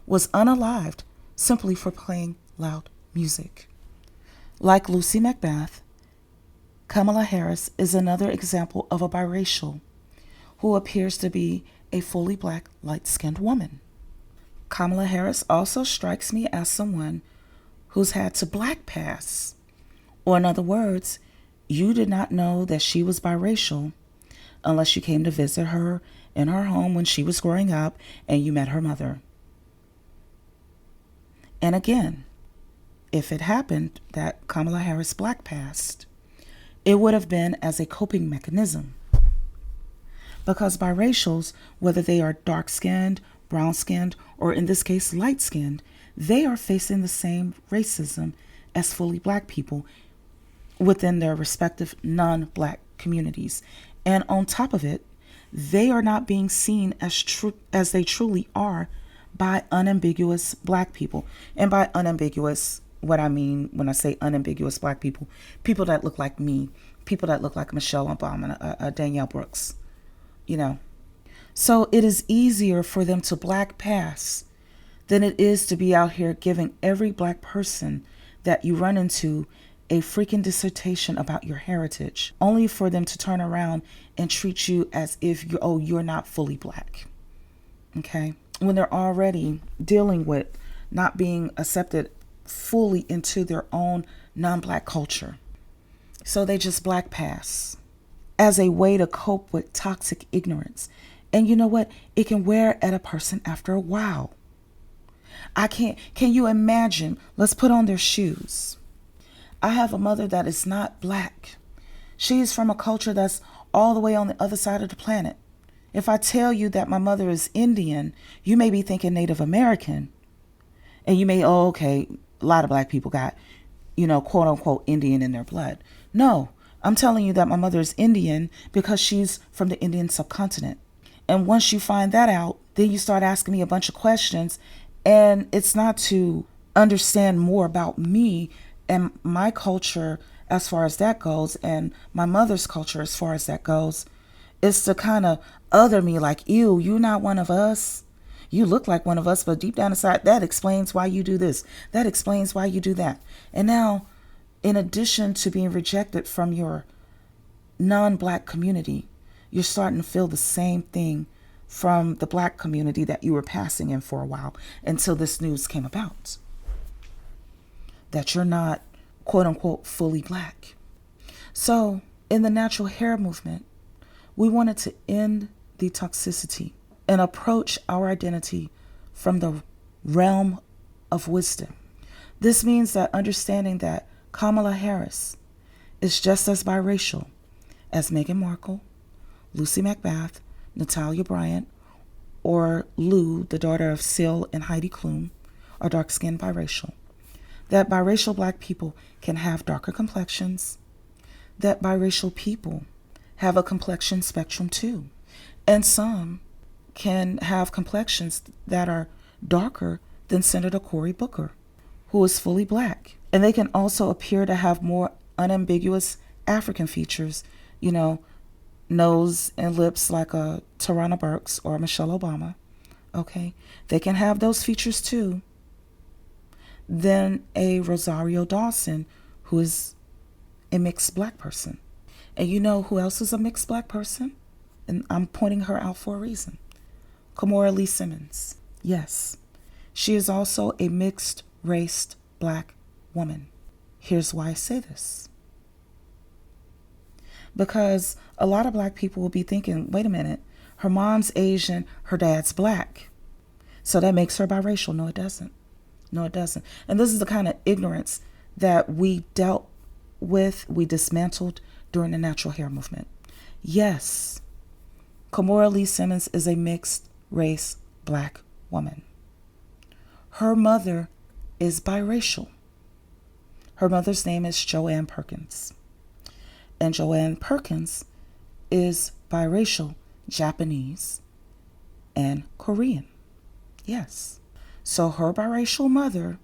Speaker 1: was unalived simply for playing loud music. Like Lucy Macbeth, Kamala Harris is another example of a biracial who appears to be a fully black, light-skinned woman. Kamala Harris also strikes me as someone who's had to black pass. Or in other words, you did not know that she was biracial unless you came to visit her in her home when she was growing up and you met her mother. And again, if it happened that Kamala Harris black passed, it would have been as a coping mechanism. Because biracials, whether they are dark-skinned, brown-skinned, or in this case light-skinned, they are facing the same racism as fully black people within their respective non-black communities. And on top of it, they are not being seen as they truly are by unambiguous black people. And by unambiguous, what I mean when I say unambiguous black people, people that look like me, people that look like Michelle Obama, Danielle Brooks, So it is easier for them to black pass than it is to be out here giving every black person that you run into a freaking dissertation about your heritage, only for them to turn around and treat you as if you're not fully black. Okay? When they're already dealing with not being accepted fully into their own non-black culture. So they just black pass as a way to cope with toxic ignorance. And you know what? It can wear at a person after a while. Can you imagine? Let's put on their shoes. I have a mother that is not black. She's from a culture that's all the way on the other side of the planet. If I tell you that my mother is Indian, you may be thinking Native American. And you may, okay, a lot of black people got, quote unquote Indian in their blood. No, I'm telling you that my mother is Indian because she's from the Indian subcontinent. And once you find that out, then you start asking me a bunch of questions. And it's not to understand more about me and my culture as far as that goes, and my mother's culture as far as that goes. It's to kind of other me like, ew, you're not one of us. You look like one of us, but deep down inside, that explains why you do this. That explains why you do that. And now, in addition to being rejected from your non-black community, you're starting to feel the same thing from the black community that you were passing in for a while until this news came about. That you're not, quote unquote, fully black. So in the natural hair movement, we wanted to end the toxicity and approach our identity from the realm of wisdom. This means that understanding that Kamala Harris is just as biracial as Meghan Markle, Lucy McBath, Natalia Bryant, or Lou, the daughter of Syl and Heidi Klum, are dark-skinned biracial. That biracial black people can have darker complexions. That biracial people have a complexion spectrum too. And some can have complexions that are darker than Senator Cory Booker, who is fully black. And they can also appear to have more unambiguous African features, you know, nose and lips like a Tarana Burks or Michelle Obama. Okay, they can have those features too. Then a Rosario Dawson, who is a mixed black person. And you know who else is a mixed black person? And I'm pointing her out for a reason. Kimora Lee Simmons. Yes, she is also a mixed race black woman. Here's why I say this. Because a lot of black people will be thinking, wait a minute, her mom's Asian, her dad's black. So that makes her biracial. No, it doesn't. No, it doesn't. And this is the kind of ignorance that we dealt with, we dismantled during the natural hair movement. Yes, Kimora Lee Simmons is a mixed race black woman. Her mother is biracial. Her mother's name is Joanne Perkins. And Joanne Perkins is biracial, Japanese and Korean. Yes. So her biracial mother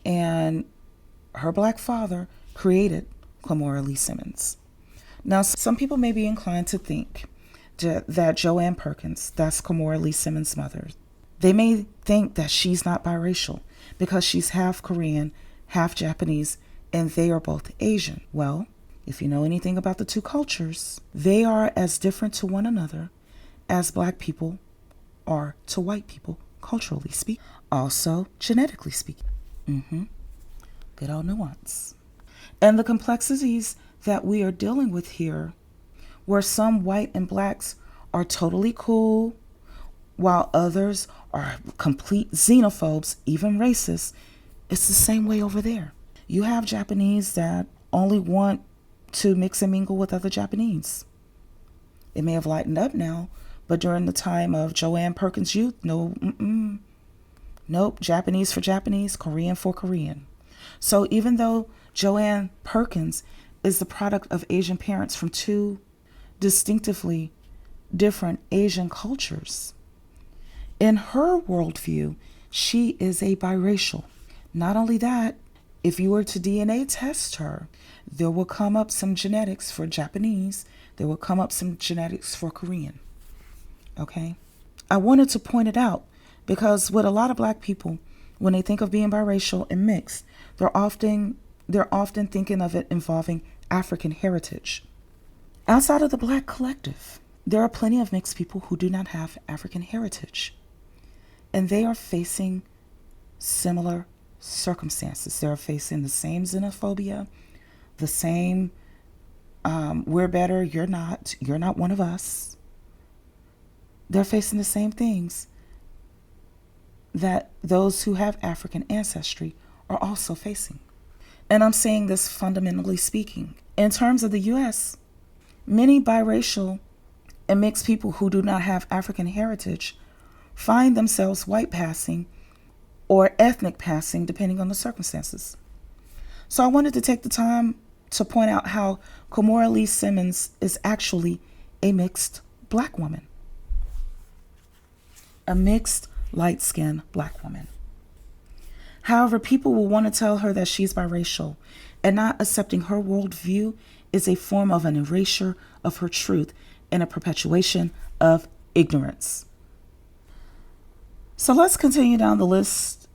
Speaker 1: and her black father created Kimora Lee Simmons. Now, some people may be inclined to think that Joanne Perkins, that's Kimora Lee Simmons' mother, they may think that she's not biracial because she's half Korean, half Japanese, and they are both Asian. Well, if you know anything about the two cultures, they are as different to one another as black people are to white people, culturally speaking. Also, genetically speaking. Good old nuance. And the complexities that we are dealing with here, where some white and blacks are totally cool, while others are complete xenophobes, even racist, it's the same way over there. You have Japanese that only want to mix and mingle with other Japanese. It may have lightened up now, but during the time of Joanne Perkins' youth, nope, Japanese for Japanese, Korean for Korean. So even though Joanne Perkins is the product of Asian parents from two distinctively different Asian cultures, in her worldview, she is a biracial. Not only that, if you were to DNA test her, there will come up some genetics for Japanese. There will come up some genetics for Korean. Okay? I wanted to point it out because with a lot of black people, when they think of being biracial and mixed, they're often thinking of it involving African heritage. Outside of the black collective, there are plenty of mixed people who do not have African heritage. And they are facing similar circumstances. They're facing the same xenophobia, the same we're better, you're not one of us. They're facing the same things that those who have African ancestry are also facing. And I'm saying this fundamentally speaking. In terms of the U.S., many biracial and mixed people who do not have African heritage find themselves white passing or ethnic passing, depending on the circumstances. So I wanted to take the time to point out how Kimora Lee Simmons is actually a mixed black woman. A mixed, light-skinned black woman. However, people will want to tell her that she's biracial, and not accepting her worldview is a form of an erasure of her truth and a perpetuation of ignorance. So let's continue down the list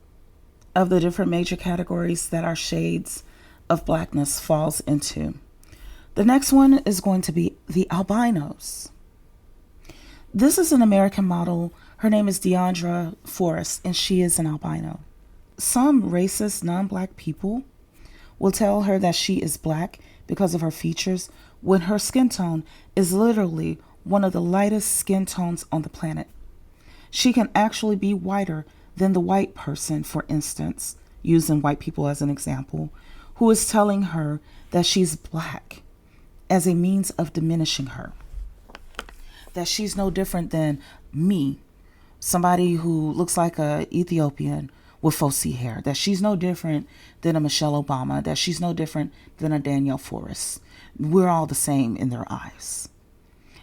Speaker 1: of the different major categories that our shades of blackness falls into. The next one is going to be the albinos. This is an American model. Her name is Deandra Forrest, and she is an albino. Some racist non-black people will tell her that she is black because of her features, when her skin tone is literally one of the lightest skin tones on the planet. She can actually be whiter than the white person, for instance, using white people as an example, who is telling her that she's black as a means of diminishing her. That she's no different than me, somebody who looks like a Ethiopian with Fosi hair. That she's no different than a Michelle Obama. That she's no different than a Danielle Forrest. We're all the same in their eyes.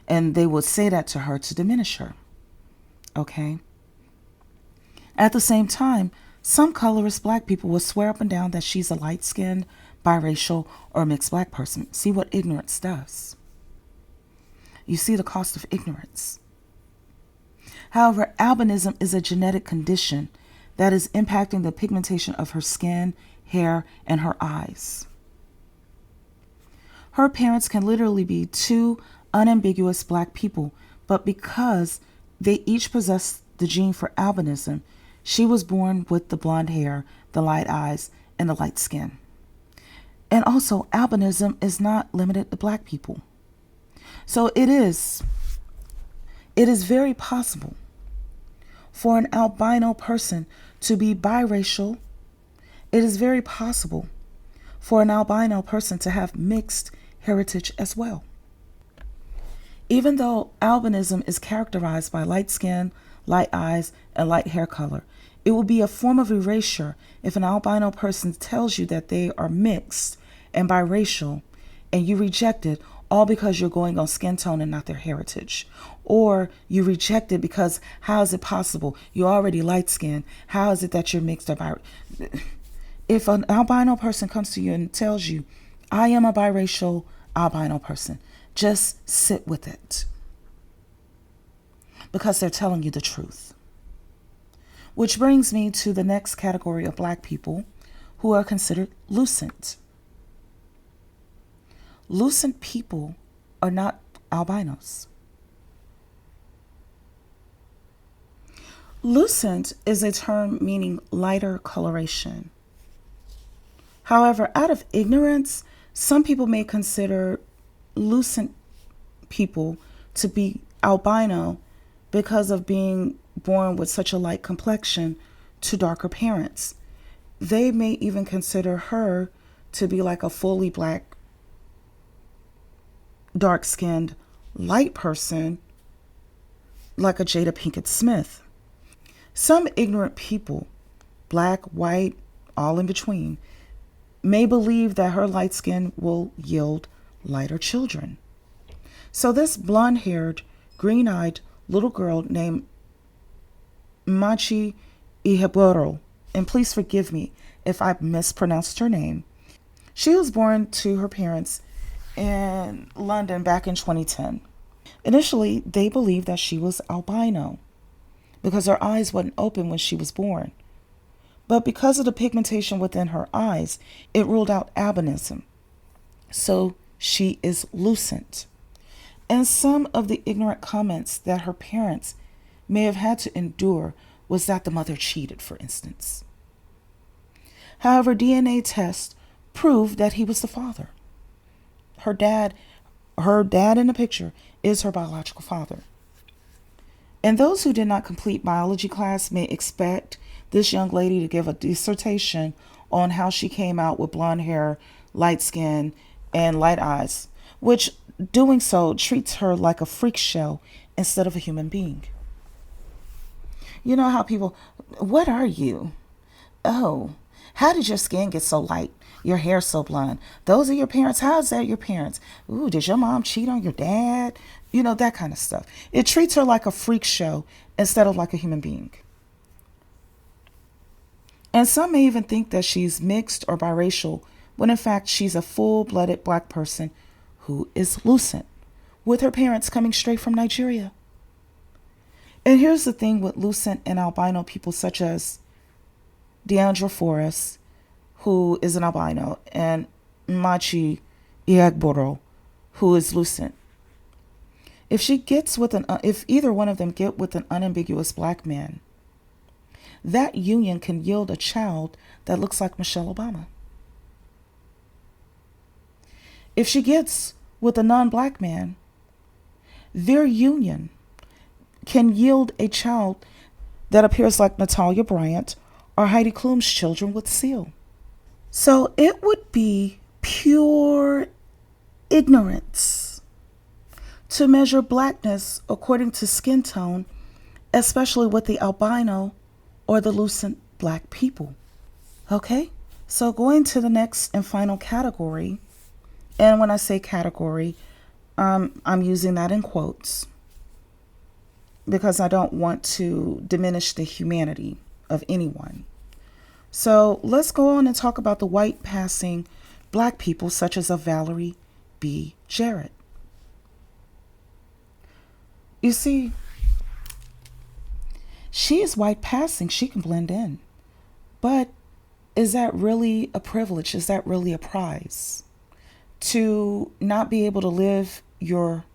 Speaker 1: And they would say that to her to diminish her. Okay? At the same time, some colorist black people will swear up and down that she's a light-skinned, biracial, or mixed black person. See what ignorance does. You see the cost of ignorance. However, albinism is a genetic condition that is impacting the pigmentation of her skin, hair, and her eyes. Her parents can literally be two unambiguous black people, but because they each possess the gene for albinism, she was born with the blonde hair, the light eyes, and the light skin. And also, albinism is not limited to black people. So it is very possible for an albino person to be biracial. It is very possible for an albino person to have mixed heritage as well. Even though albinism is characterized by light skin, light eyes, and light hair color, it will be a form of erasure if an albino person tells you that they are mixed and biracial and you reject it all because you're going on skin tone and not their heritage. Or you reject it because how is it possible? You're already light skinned. How is it that you're mixed or biracial? If an albino person comes to you and tells you, I am a biracial albino person, just sit with it. Because they're telling you the truth. Which brings me to the next category of black people who are considered lucent. Lucent people are not albinos. Lucent is a term meaning lighter coloration. However, out of ignorance, some people may consider lucent people to be albino because of being born with such a light complexion to darker parents. They may even consider her to be like a fully black, dark-skinned, light person, like a Jada Pinkett Smith. Some ignorant people, black, white, all in between, may believe that her light skin will yield lighter children. So this blonde-haired, green-eyed little girl named Machi Iheboro, and please forgive me if I mispronounced her name, she was born to her parents in London back in 2010. Initially, they believed that she was albino because her eyes weren't open when she was born. But because of the pigmentation within her eyes, it ruled out albinism. So she is lucent. And some of the ignorant comments that her parents may have had to endure was that the mother cheated, for instance. However, DNA tests proved that he was the father. Her dad in the picture is her biological father. And those who did not complete biology class may expect this young lady to give a dissertation on how she came out with blonde hair, light skin, and light eyes, which doing so treats her like a freak show instead of a human being. You know how people, what are you? Oh, how did your skin get so light? Your hair so blonde? Those are your parents? How is that your parents? Ooh, did your mom cheat on your dad? You know, that kind of stuff. It treats her like a freak show instead of like a human being. And some may even think that she's mixed or biracial, when in fact she's a full-blooded black person who is lucent, with her parents coming straight from Nigeria. And here's the thing with lucent and albino people such as Deandra Forrest, who is an albino, and Machi Iheboro, who is lucent. If either one of them get with an unambiguous black man, that union can yield a child that looks like Michelle Obama. If she gets with a non-black man, their union can yield a child that appears like Natalia Bryant or Heidi Klum's children with Seal. So it would be pure ignorance to measure blackness according to skin tone, especially with the albino or the lucent black people. Okay, so going to the next and final category, and when I say category, I'm using that in quotes because I don't want to diminish the humanity of anyone. So let's go on and talk about the white passing black people such as a Valerie B. Jarrett. You see, she is white passing. She can blend in. But is that really a privilege? Is that really a prize? To not be able to live your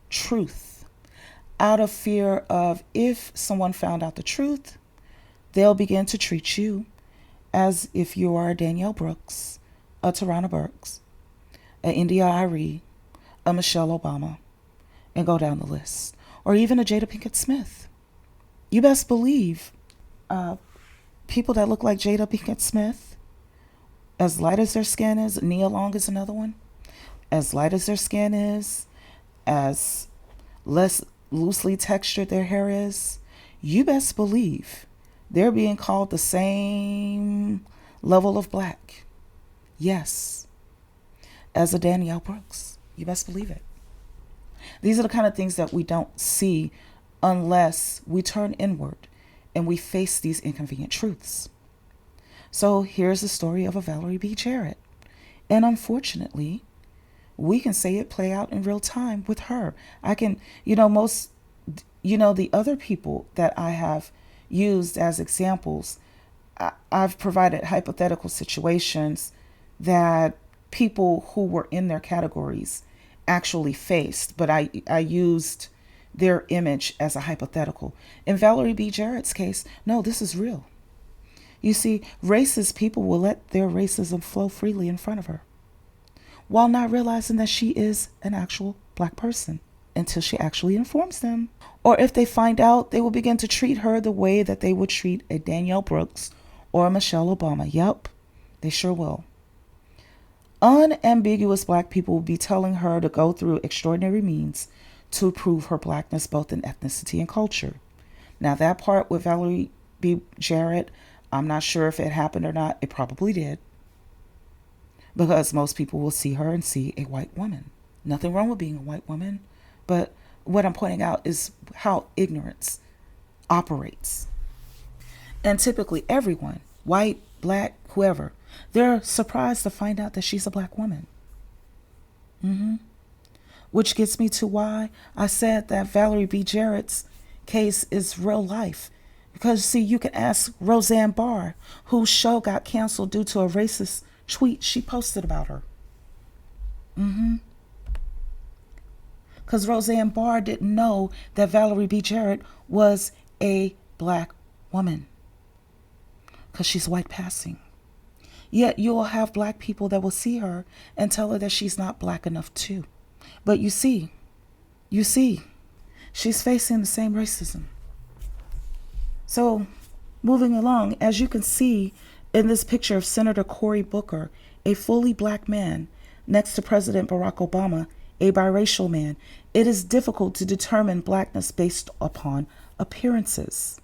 Speaker 1: truth out of fear of if someone found out the truth, they'll begin to treat you as if you are a Danielle Brooks, a Tarana Burks, a India Arie, a Michelle Obama, and go down the list. Or even a Jada Pinkett Smith. You best believe people that look like Jada Pinkett Smith, as light as their skin is, Nia Long is another one, as light as their skin is, as less loosely textured their hair is, you best believe they're being called the same level of black. Yes. As a Danielle Brooks. You best believe it. These are the kind of things that we don't see unless we turn inward and we face these inconvenient truths. So here's the story of a Valerie B. Jarrett. And unfortunately, we can see it play out in real time with her. I can, the other people that I have used as examples, I've provided hypothetical situations that people who were in their categories actually faced, but I used their image as a hypothetical. In Valerie B. Jarrett's case, no, this is real. You see, racist people will let their racism flow freely in front of her, while not realizing that she is an actual black person until she actually informs them. Or if they find out, they will begin to treat her the way that they would treat a Danielle Brooks or a Michelle Obama. Yep, they sure will. Unambiguous black people will be telling her to go through extraordinary means to prove her blackness, both in ethnicity and culture. Now, that part with Valerie B. Jarrett, I'm not sure if it happened or not. It probably did. Because most people will see her and see a white woman. Nothing wrong with being a white woman. But what I'm pointing out is how ignorance operates. And typically everyone, white, black, whoever, they're surprised to find out that she's a black woman. Which gets me to why I said that Valerie B. Jarrett's case is real life. Because, see, you can ask Roseanne Barr, whose show got canceled due to a racist tweet she posted about her. Because Roseanne Barr didn't know that Valerie B. Jarrett was a black woman. Because she's white passing. Yet you will have black people that will see her and tell her that she's not black enough too. But you see, she's facing the same racism. So, moving along, as you can see in this picture of Senator Cory Booker, a fully black man, next to President Barack Obama, a biracial man, it is difficult to determine blackness based upon appearances.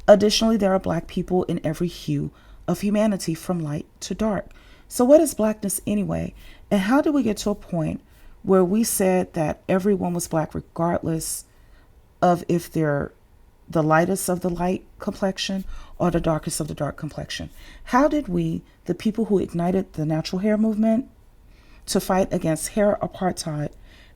Speaker 1: Additionally, there are black people in every hue of humanity, from light to dark. So what is blackness anyway? And how do we get to a point where we said that everyone was black regardless of if they're the lightest of the light complexion or the darkest of the dark complexion? How did we, the people who ignited the natural hair movement to fight against hair apartheid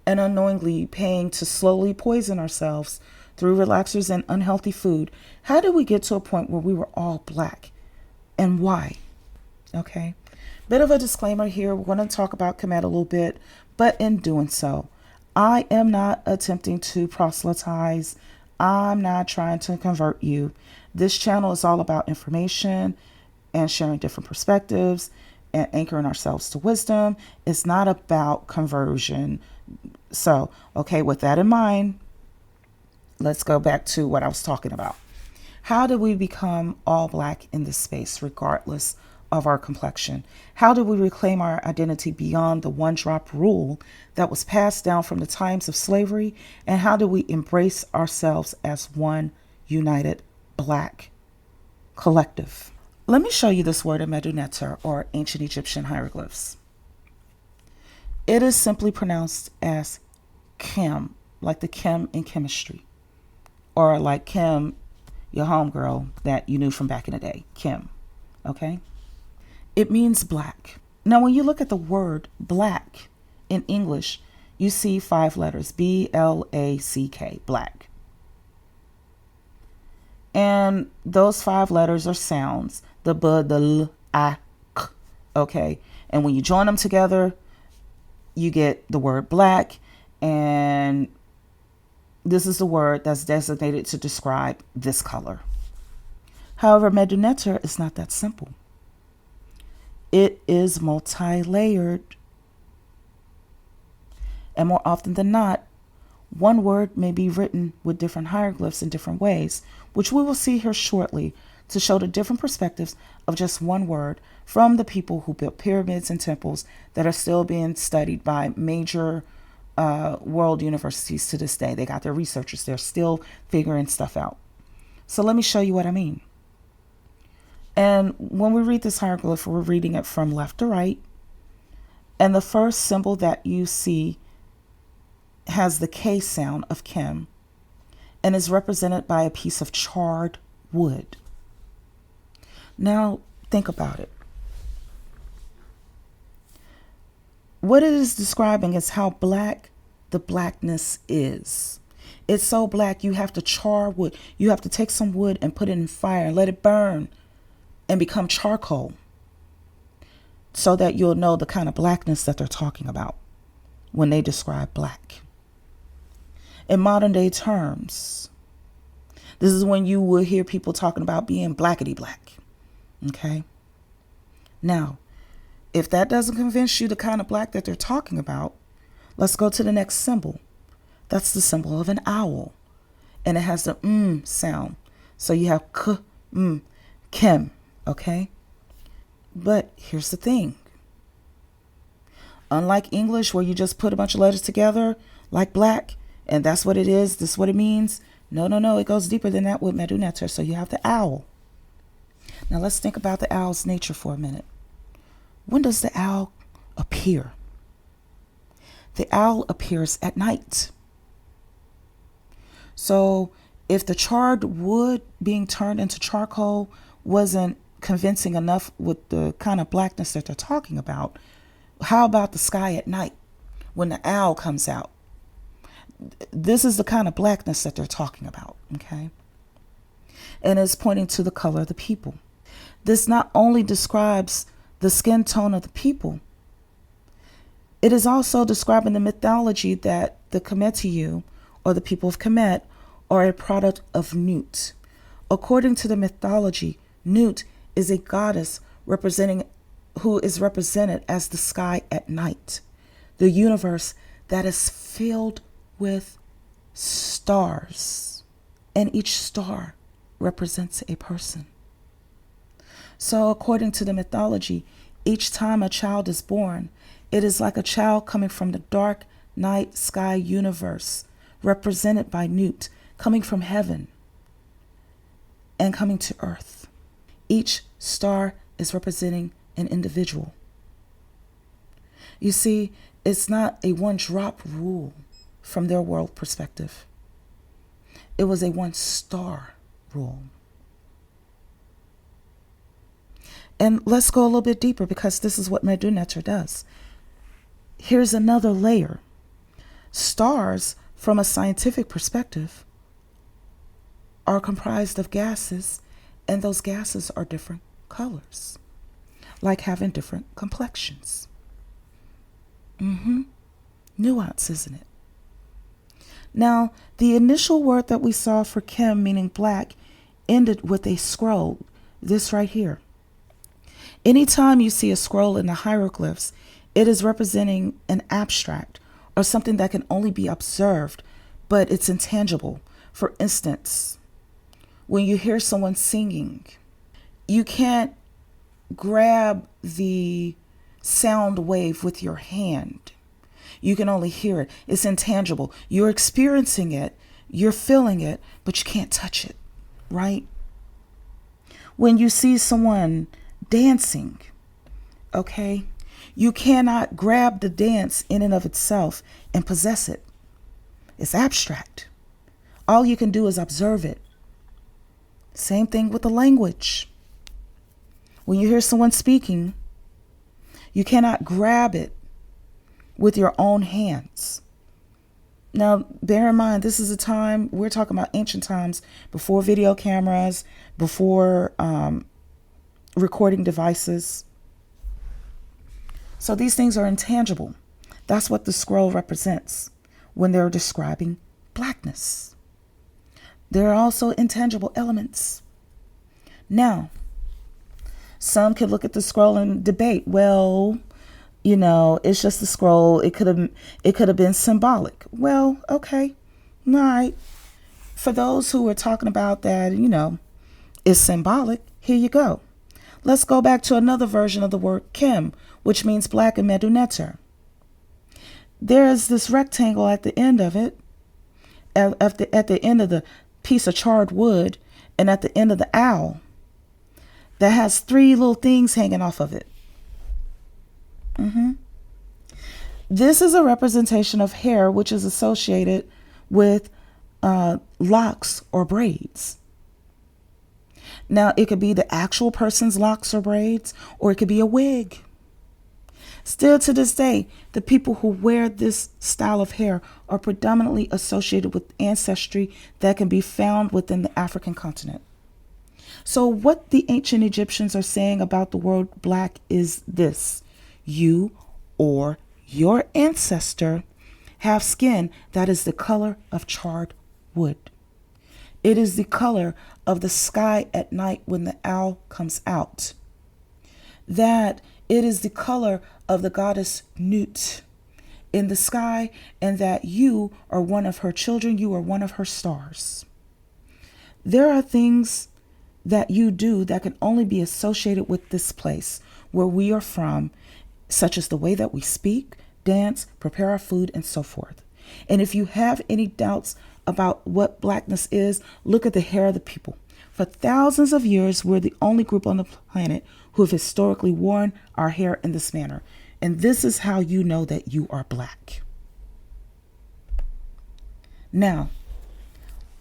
Speaker 1: and unknowingly paying to slowly poison ourselves through relaxers and unhealthy food, how did we get to a point where we were all black? And why? Okay. Bit of a disclaimer here. We're going to talk about Kemet a little bit, But in doing so, I am not attempting to proselytize. I'm not trying to convert you. This channel is all about information and sharing different perspectives and anchoring ourselves to wisdom. It's not about conversion. So, okay, with that in mind, let's go back to what I was talking about. How do we become all black in this space, regardless of our complexion? How do we reclaim our identity beyond the one-drop rule that was passed down from the times of slavery? And how do we embrace ourselves as one united black collective? Let me show you this word in Medu Neter, or ancient Egyptian hieroglyphs. It is simply pronounced as chem, like the chem in chemistry, or like Kim, your homegirl that you knew from back in the day, Kim. Okay? It means black. Now, when you look at the word black in English, you see 5 letters, B-L-A-C-K, black. And those 5 letters are sounds, the B, the L, A, K, okay? And when you join them together, you get the word black, and this is the word that's designated to describe this color. However, Medu Neter is not that simple. It is multi-layered. And more often than not, one word may be written with different hieroglyphs in different ways, which we will see here shortly to show the different perspectives of just one word from the people who built pyramids and temples that are still being studied by major world universities to this day. They got their researchers. They're still figuring stuff out. So let me show you what I mean. And when we read this hieroglyph, we're reading it from left to right. And the first symbol that you see has the K sound of Kim and is represented by a piece of charred wood. Now, think about it. What it is describing is how black the blackness is. It's so black you have to char wood. You have to take some wood and put it in fire and let it burn and become charcoal so that you'll know the kind of blackness that they're talking about when they describe black. In modern day terms, this is when you will hear people talking about being blackety black. Okay? Now, if that doesn't convince you the kind of black that they're talking about, let's go to the next symbol. That's the symbol of an owl. And it has the sound. So you have k, Kim. Okay? But here's the thing. Unlike English, where you just put a bunch of letters together, like black, and that's what it is, this is what it means. No, it goes deeper than that with Medu Neter. So you have the owl. Now let's think about the owl's nature for a minute. When does the owl appear? The owl appears at night. So if the charred wood being turned into charcoal wasn't convincing enough with the kind of blackness that they're talking about, how about the sky at night when the owl comes out? This is the kind of blackness that they're talking about, okay? And it's pointing to the color of the people. This not only describes the skin tone of the people, it is also describing the mythology that the Kemetiu, or the people of Kemet, are a product of Nut. According to the mythology, Nut is a goddess who is represented as the sky at night, the universe that is filled with stars, and each star represents a person. So according to the mythology, each time a child is born, it is like a child coming from the dark night sky universe, represented by Nut, coming from heaven and coming to earth. Each star is representing an individual. You see, it's not a one-drop rule from their world perspective. It was a one-star rule. And let's go a little bit deeper, because this is what Medu Neter does. Here's another layer. Stars, from a scientific perspective, are comprised of gases, and those gases are different colors, like having different complexions. Nuance, isn't it? Now, the initial word that we saw for Kim, meaning black, ended with a scroll, this right here. Anytime you see a scroll in the hieroglyphs, it is representing an abstract or something that can only be observed, but it's intangible. For instance, when you hear someone singing, you can't grab the sound wave with your hand. You can only hear it. It's intangible. You're experiencing it, you're feeling it, but you can't touch it, right? When you see someone dancing, okay, you cannot grab the dance in and of itself and possess it. It's abstract. All you can do is observe it. Same thing with the language. When you hear someone speaking, you cannot grab it with your own hands. Now, bear in mind, this is a time, we're talking about ancient times, before video cameras, before recording devices. So these things are intangible. That's what the scroll represents when they're describing blackness. There are also intangible elements. Now, some could look at the scroll and debate, well, you know, it's just a scroll. It could have been symbolic. Well, okay. All right. For those who are talking about that, you know, it's symbolic, here you go. Let's go back to another version of the word Kim, which means black in Medu Neter. There's this rectangle at the end of it, at the end of the piece of charred wood, and at the end of the owl, that has 3 little things hanging off of it. This is a representation of hair, which is associated with locks or braids. Now, it could be the actual person's locks or braids, or it could be a wig. Still to this day, the people who wear this style of hair are predominantly associated with ancestry that can be found within the African continent. So what the ancient Egyptians are saying about the word black is this: you or your ancestor have skin that is the color of charred wood. It is the color of the sky at night when the owl comes out. That it is the color of the goddess Nut in the sky, and that you are one of her children, you are one of her stars. There are things that you do that can only be associated with this place where we are from, such as the way that we speak, dance, prepare our food, and so forth. And if you have any doubts about what blackness is, look at the hair of the people. For thousands of years, we're the only group on the planet who have historically worn our hair in this manner. And this is how you know that you are black. Now,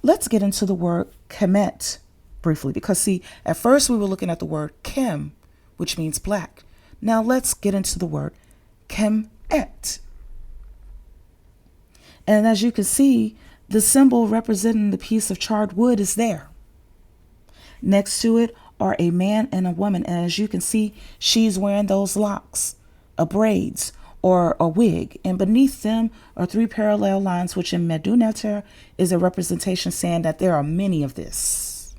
Speaker 1: let's get into the word Kemet briefly, because see, at first we were looking at the word Kim, which means black. Now let's get into the word Kemet. And as you can see, the symbol representing the piece of charred wood is there. Next to it are a man and a woman. And as you can see, she's wearing those locks, braids, or a wig. And beneath them are 3 parallel lines, which in Medu Neter is a representation saying that there are many of this.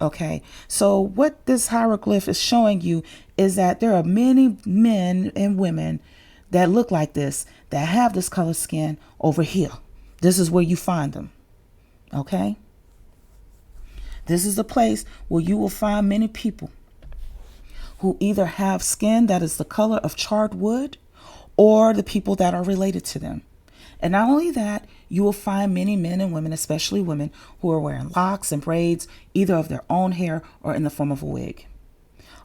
Speaker 1: Okay, so what this hieroglyph is showing you is that there are many men and women that look like this, that have this color skin over here. This is where you find them. Okay, this is the place where you will find many people who either have skin that is the color of charred wood, or the people that are related to them. And not only that, you will find many men and women, especially women, who are wearing locks and braids, either of their own hair or in the form of a wig.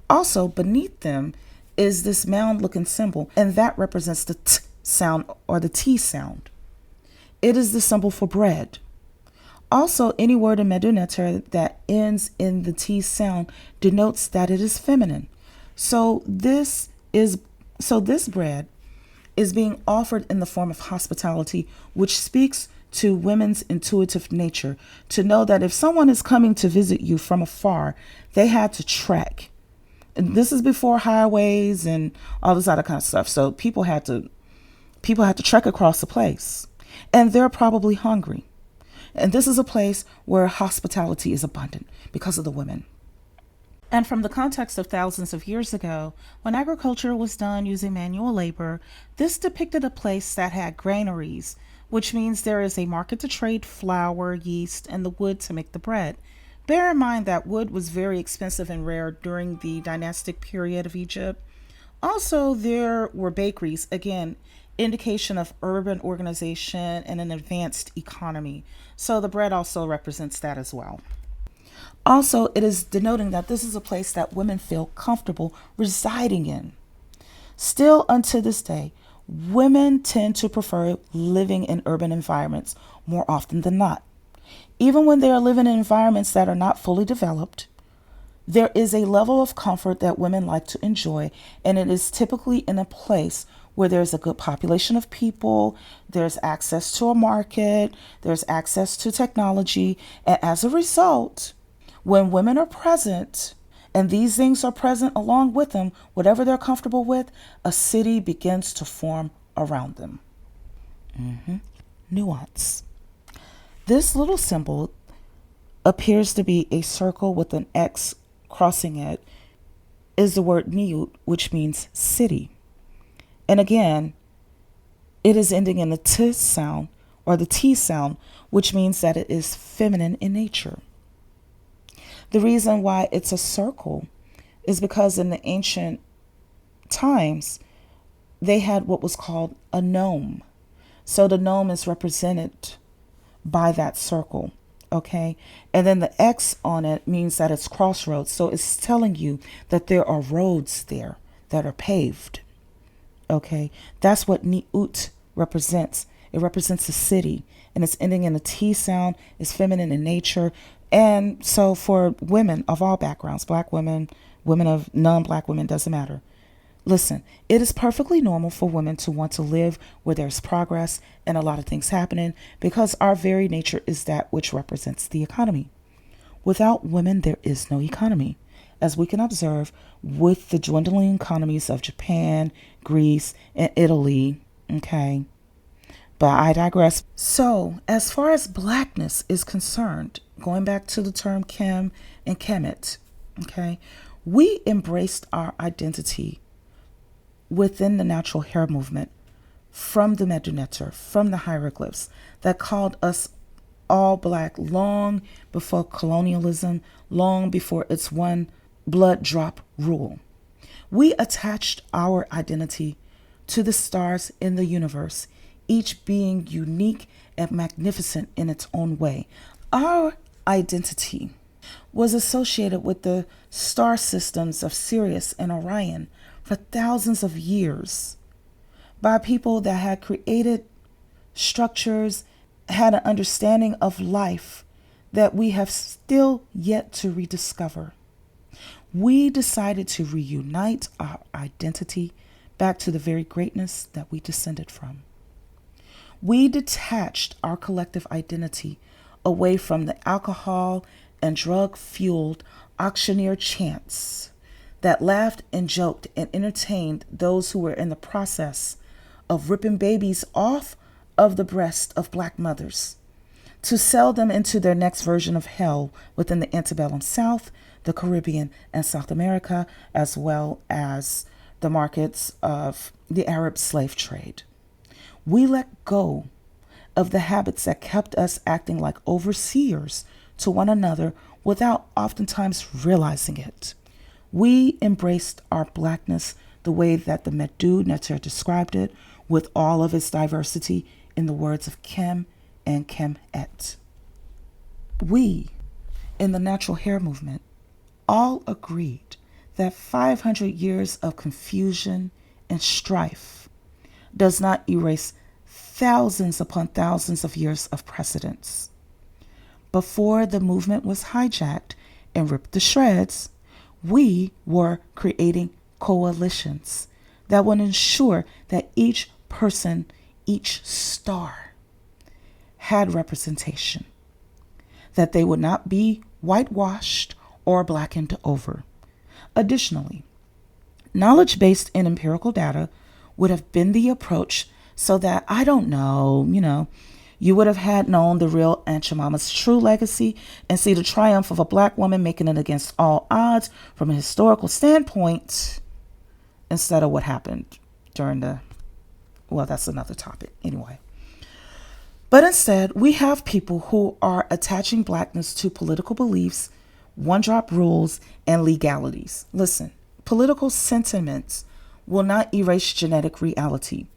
Speaker 1: Also, beneath them is this mound-looking symbol, and that represents the T sound or the T sound. It is the symbol for bread. Also, any word in Medu Neter that ends in the T sound denotes that it is feminine. So this bread is being offered in the form of hospitality, which speaks to women's intuitive nature, to know that if someone is coming to visit you from afar, they had to trek. And this is before highways and all this other kind of stuff. So people had to People have to trek across the place, and they're probably hungry. And this is a place where hospitality is abundant because of the women. And from the context of thousands of years ago, when agriculture was done using manual labor, this depicted a place that had granaries, which means there is a market to trade flour, yeast, and the wood to make the bread. Bear in mind that wood was very expensive and rare during the dynastic period of Egypt. Also, there were bakeries, again, indication of urban organization and an advanced economy. So the bread also represents that as well. Also, it is denoting that this is a place that women feel comfortable residing in. Still, unto this day, women tend to prefer living in urban environments more often than not. Even when they are living in environments that are not fully developed, there is a level of comfort that women like to enjoy, and it is typically in a place where there's a good population of people, there's access to a market, there's access to technology, and as a result, when women are present, and these things are present along with them, whatever they're comfortable with, a city begins to form around them. Nuance. This little symbol appears to be a circle with an X crossing it, is the word Niut, which means city. And again, it is ending in the T sound or the T sound, which means that it is feminine in nature. The reason why it's a circle is because in the ancient times, they had what was called a gnome. So the gnome is represented by that circle, okay? And then the X on it means that it's crossroads. So it's telling you that there are roads there that are paved, okay? That's what Niut represents. It represents a city, and it's ending in a T sound. It's feminine in nature. And so for women of all backgrounds, Black women, women of non-Black women, doesn't matter. Listen, it is perfectly normal for women to want to live where there's progress and a lot of things happening because our very nature is that which represents the economy. Without women, there is no economy, as we can observe with the dwindling economies of Japan, Greece, and Italy, okay? But I digress. So, as far as Blackness is concerned, going back to the term Kim and Kemet, okay, we embraced our identity within the natural hair movement from the Medu from the hieroglyphs that called us all Black long before colonialism, long before its one blood drop rule. We attached our identity to the stars in the universe, each being unique and magnificent in its own way. Our identity was associated with the star systems of Sirius and Orion for thousands of years by people that had created structures, had an understanding of life that we have still yet to rediscover. We decided to reunite our identity back to the very greatness that we descended from. We detached our collective identity away from the alcohol and drug-fueled auctioneer chants that laughed and joked and entertained those who were in the process of ripping babies off of the breast of Black mothers to sell them into their next version of hell within the antebellum South, the Caribbean, and South America, as well as the markets of the Arab slave trade. We let go of the habits that kept us acting like overseers to one another without oftentimes realizing it. We embraced our Blackness the way that the Medu Neter described it, with all of its diversity, in the words of Kim and Kemet. We, in the natural hair movement, all agreed that 500 years of confusion and strife does not erase thousands upon thousands of years of precedents. Before the movement was hijacked and ripped to shreds, we were creating coalitions that would ensure that each person, each star, had representation, that they would not be whitewashed or blackened over. Additionally, knowledge based in empirical data would have been the approach so that, I don't know, you would have had known the real Aunt Jemima's true legacy and see the triumph of a black woman making it against all odds from a historical standpoint instead of what happened during that's another topic anyway. But instead, we have people who are attaching blackness to political beliefs, one-drop rules, and legalities. Listen, political sentiments will not erase genetic reality,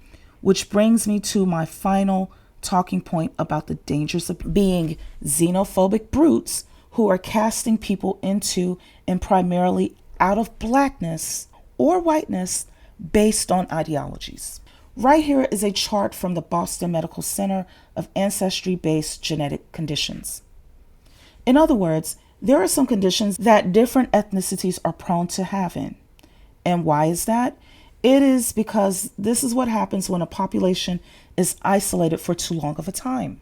Speaker 1: which brings me to my final talking point about the dangers of being xenophobic brutes who are casting people into and primarily out of blackness or whiteness based on ideologies. Right here is a chart from the Boston Medical Center of ancestry-based genetic conditions. In other words, there are some conditions that different ethnicities are prone to having. And why is that? It is because this is what happens when a population is isolated for too long of a time.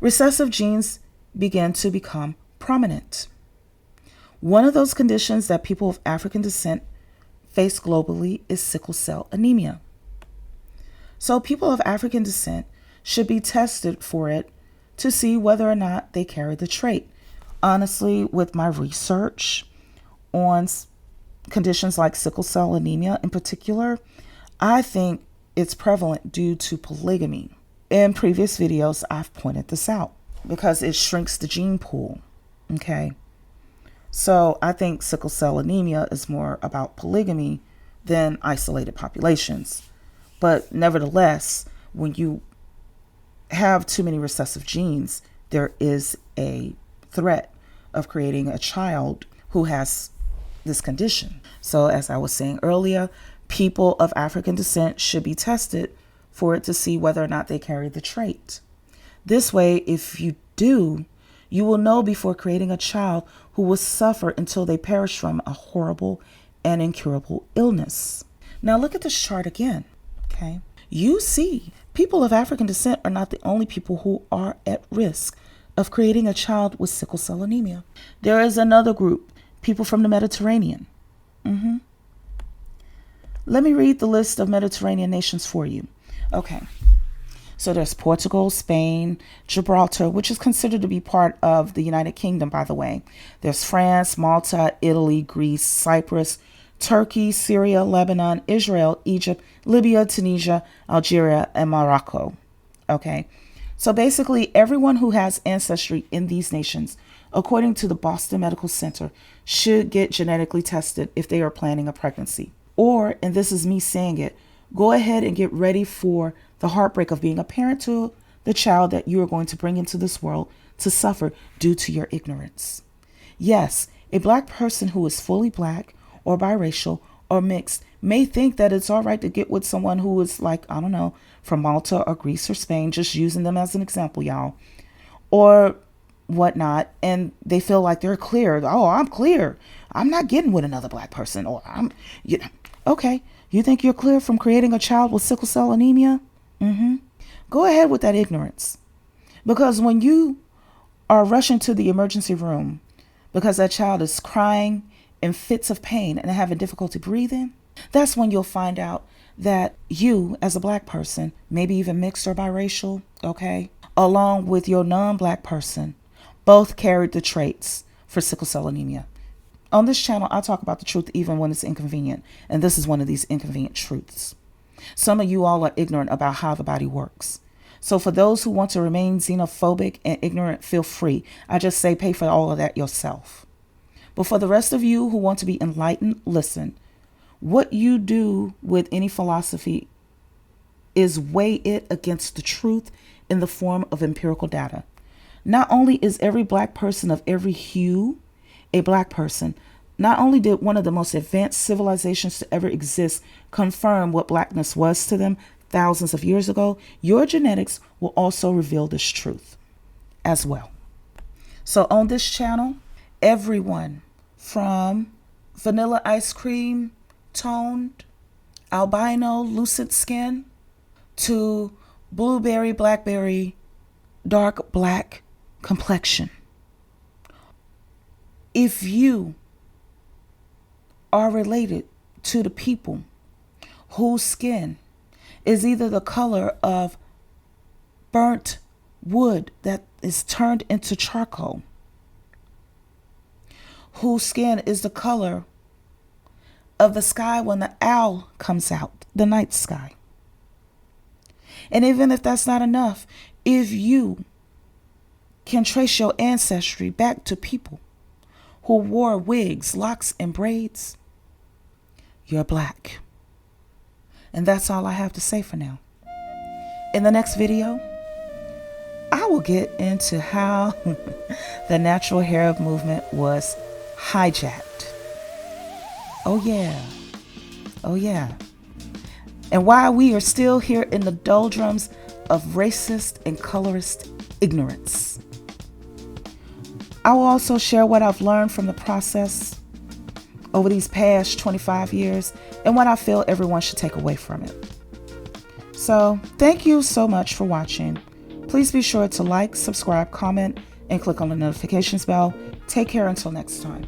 Speaker 1: Recessive genes begin to become prominent. One of those conditions that people of African descent face globally is sickle cell anemia. So people of African descent should be tested for it to see whether or not they carry the trait. Honestly, with my research on conditions like sickle cell anemia in particular, I think it's prevalent due to polygamy. In previous videos, I've pointed this out because it shrinks the gene pool. Okay. So I think sickle cell anemia is more about polygamy than isolated populations. But nevertheless, when you have too many recessive genes, there is a threat of creating a child who has this condition. So as I was saying earlier, people of African descent should be tested for it to see whether or not they carry the trait. This way, if you do, you will know before creating a child who will suffer until they perish from a horrible and incurable illness. Now look at this chart again. Okay, you see, people of African descent are not the only people who are at risk of creating a child with sickle cell anemia. There is another group, people from the Mediterranean. Let me read the list of Mediterranean nations for you. Okay, so there's Portugal, Spain, Gibraltar, which is considered to be part of the United Kingdom, by the way. There's France, Malta, Italy, Greece, Cyprus, Turkey, Syria, Lebanon, Israel, Egypt, Libya, Tunisia, Algeria, and Morocco. Okay, so basically everyone who has ancestry in these nations, according to the Boston Medical Center, should get genetically tested if they are planning a pregnancy. Or, and this is me saying it, go ahead and get ready for the heartbreak of being a parent to the child that you are going to bring into this world to suffer due to your ignorance. Yes, a black person who is fully black or biracial or mixed may think that it's all right to get with someone who is like, I don't know, from Malta or Greece or Spain, just using them as an example, y'all, or whatnot. And they feel like they're clear. Oh, I'm clear. I'm not getting with another black person. Or okay. You think you're clear from creating a child with sickle cell anemia? Go ahead with that ignorance. Because when you are rushing to the emergency room because that child is crying in fits of pain and having difficulty breathing, that's when you'll find out that you, as a black person, maybe even mixed or biracial, okay, along with your non-black person, both carried the traits for sickle cell anemia. On this channel, I talk about the truth even when it's inconvenient, and this is one of these inconvenient truths. Some of you all are ignorant about how the body works. So for those who want to remain xenophobic and ignorant, feel free. I just say pay for all of that yourself. But for the rest of you who want to be enlightened, listen. What you do with any philosophy is weigh it against the truth in the form of empirical data. Not only is every black person of every hue a black person, not only did one of the most advanced civilizations to ever exist confirm what blackness was to them thousands of years ago, your genetics will also reveal this truth as well. So on this channel, everyone from vanilla ice cream toned, albino lucid skin, to blueberry, blackberry, dark black complexion. If you are related to the people whose skin is either the color of burnt wood that is turned into charcoal, whose skin is the color of the sky when the owl comes out, the night sky. And even if that's not enough, if you can trace your ancestry back to people who wore wigs, locks, and braids, you're black. And that's all I have to say for now. In the next video, I will get into how the natural hair movement was hijacked. Oh yeah. Oh yeah. And why we are still here in the doldrums of racist and colorist ignorance. I will also share what I've learned from the process over these past 25 years and what I feel everyone should take away from it. So thank you so much for watching. Please be sure to like, subscribe, comment, and click on the notifications bell. Take care until next time.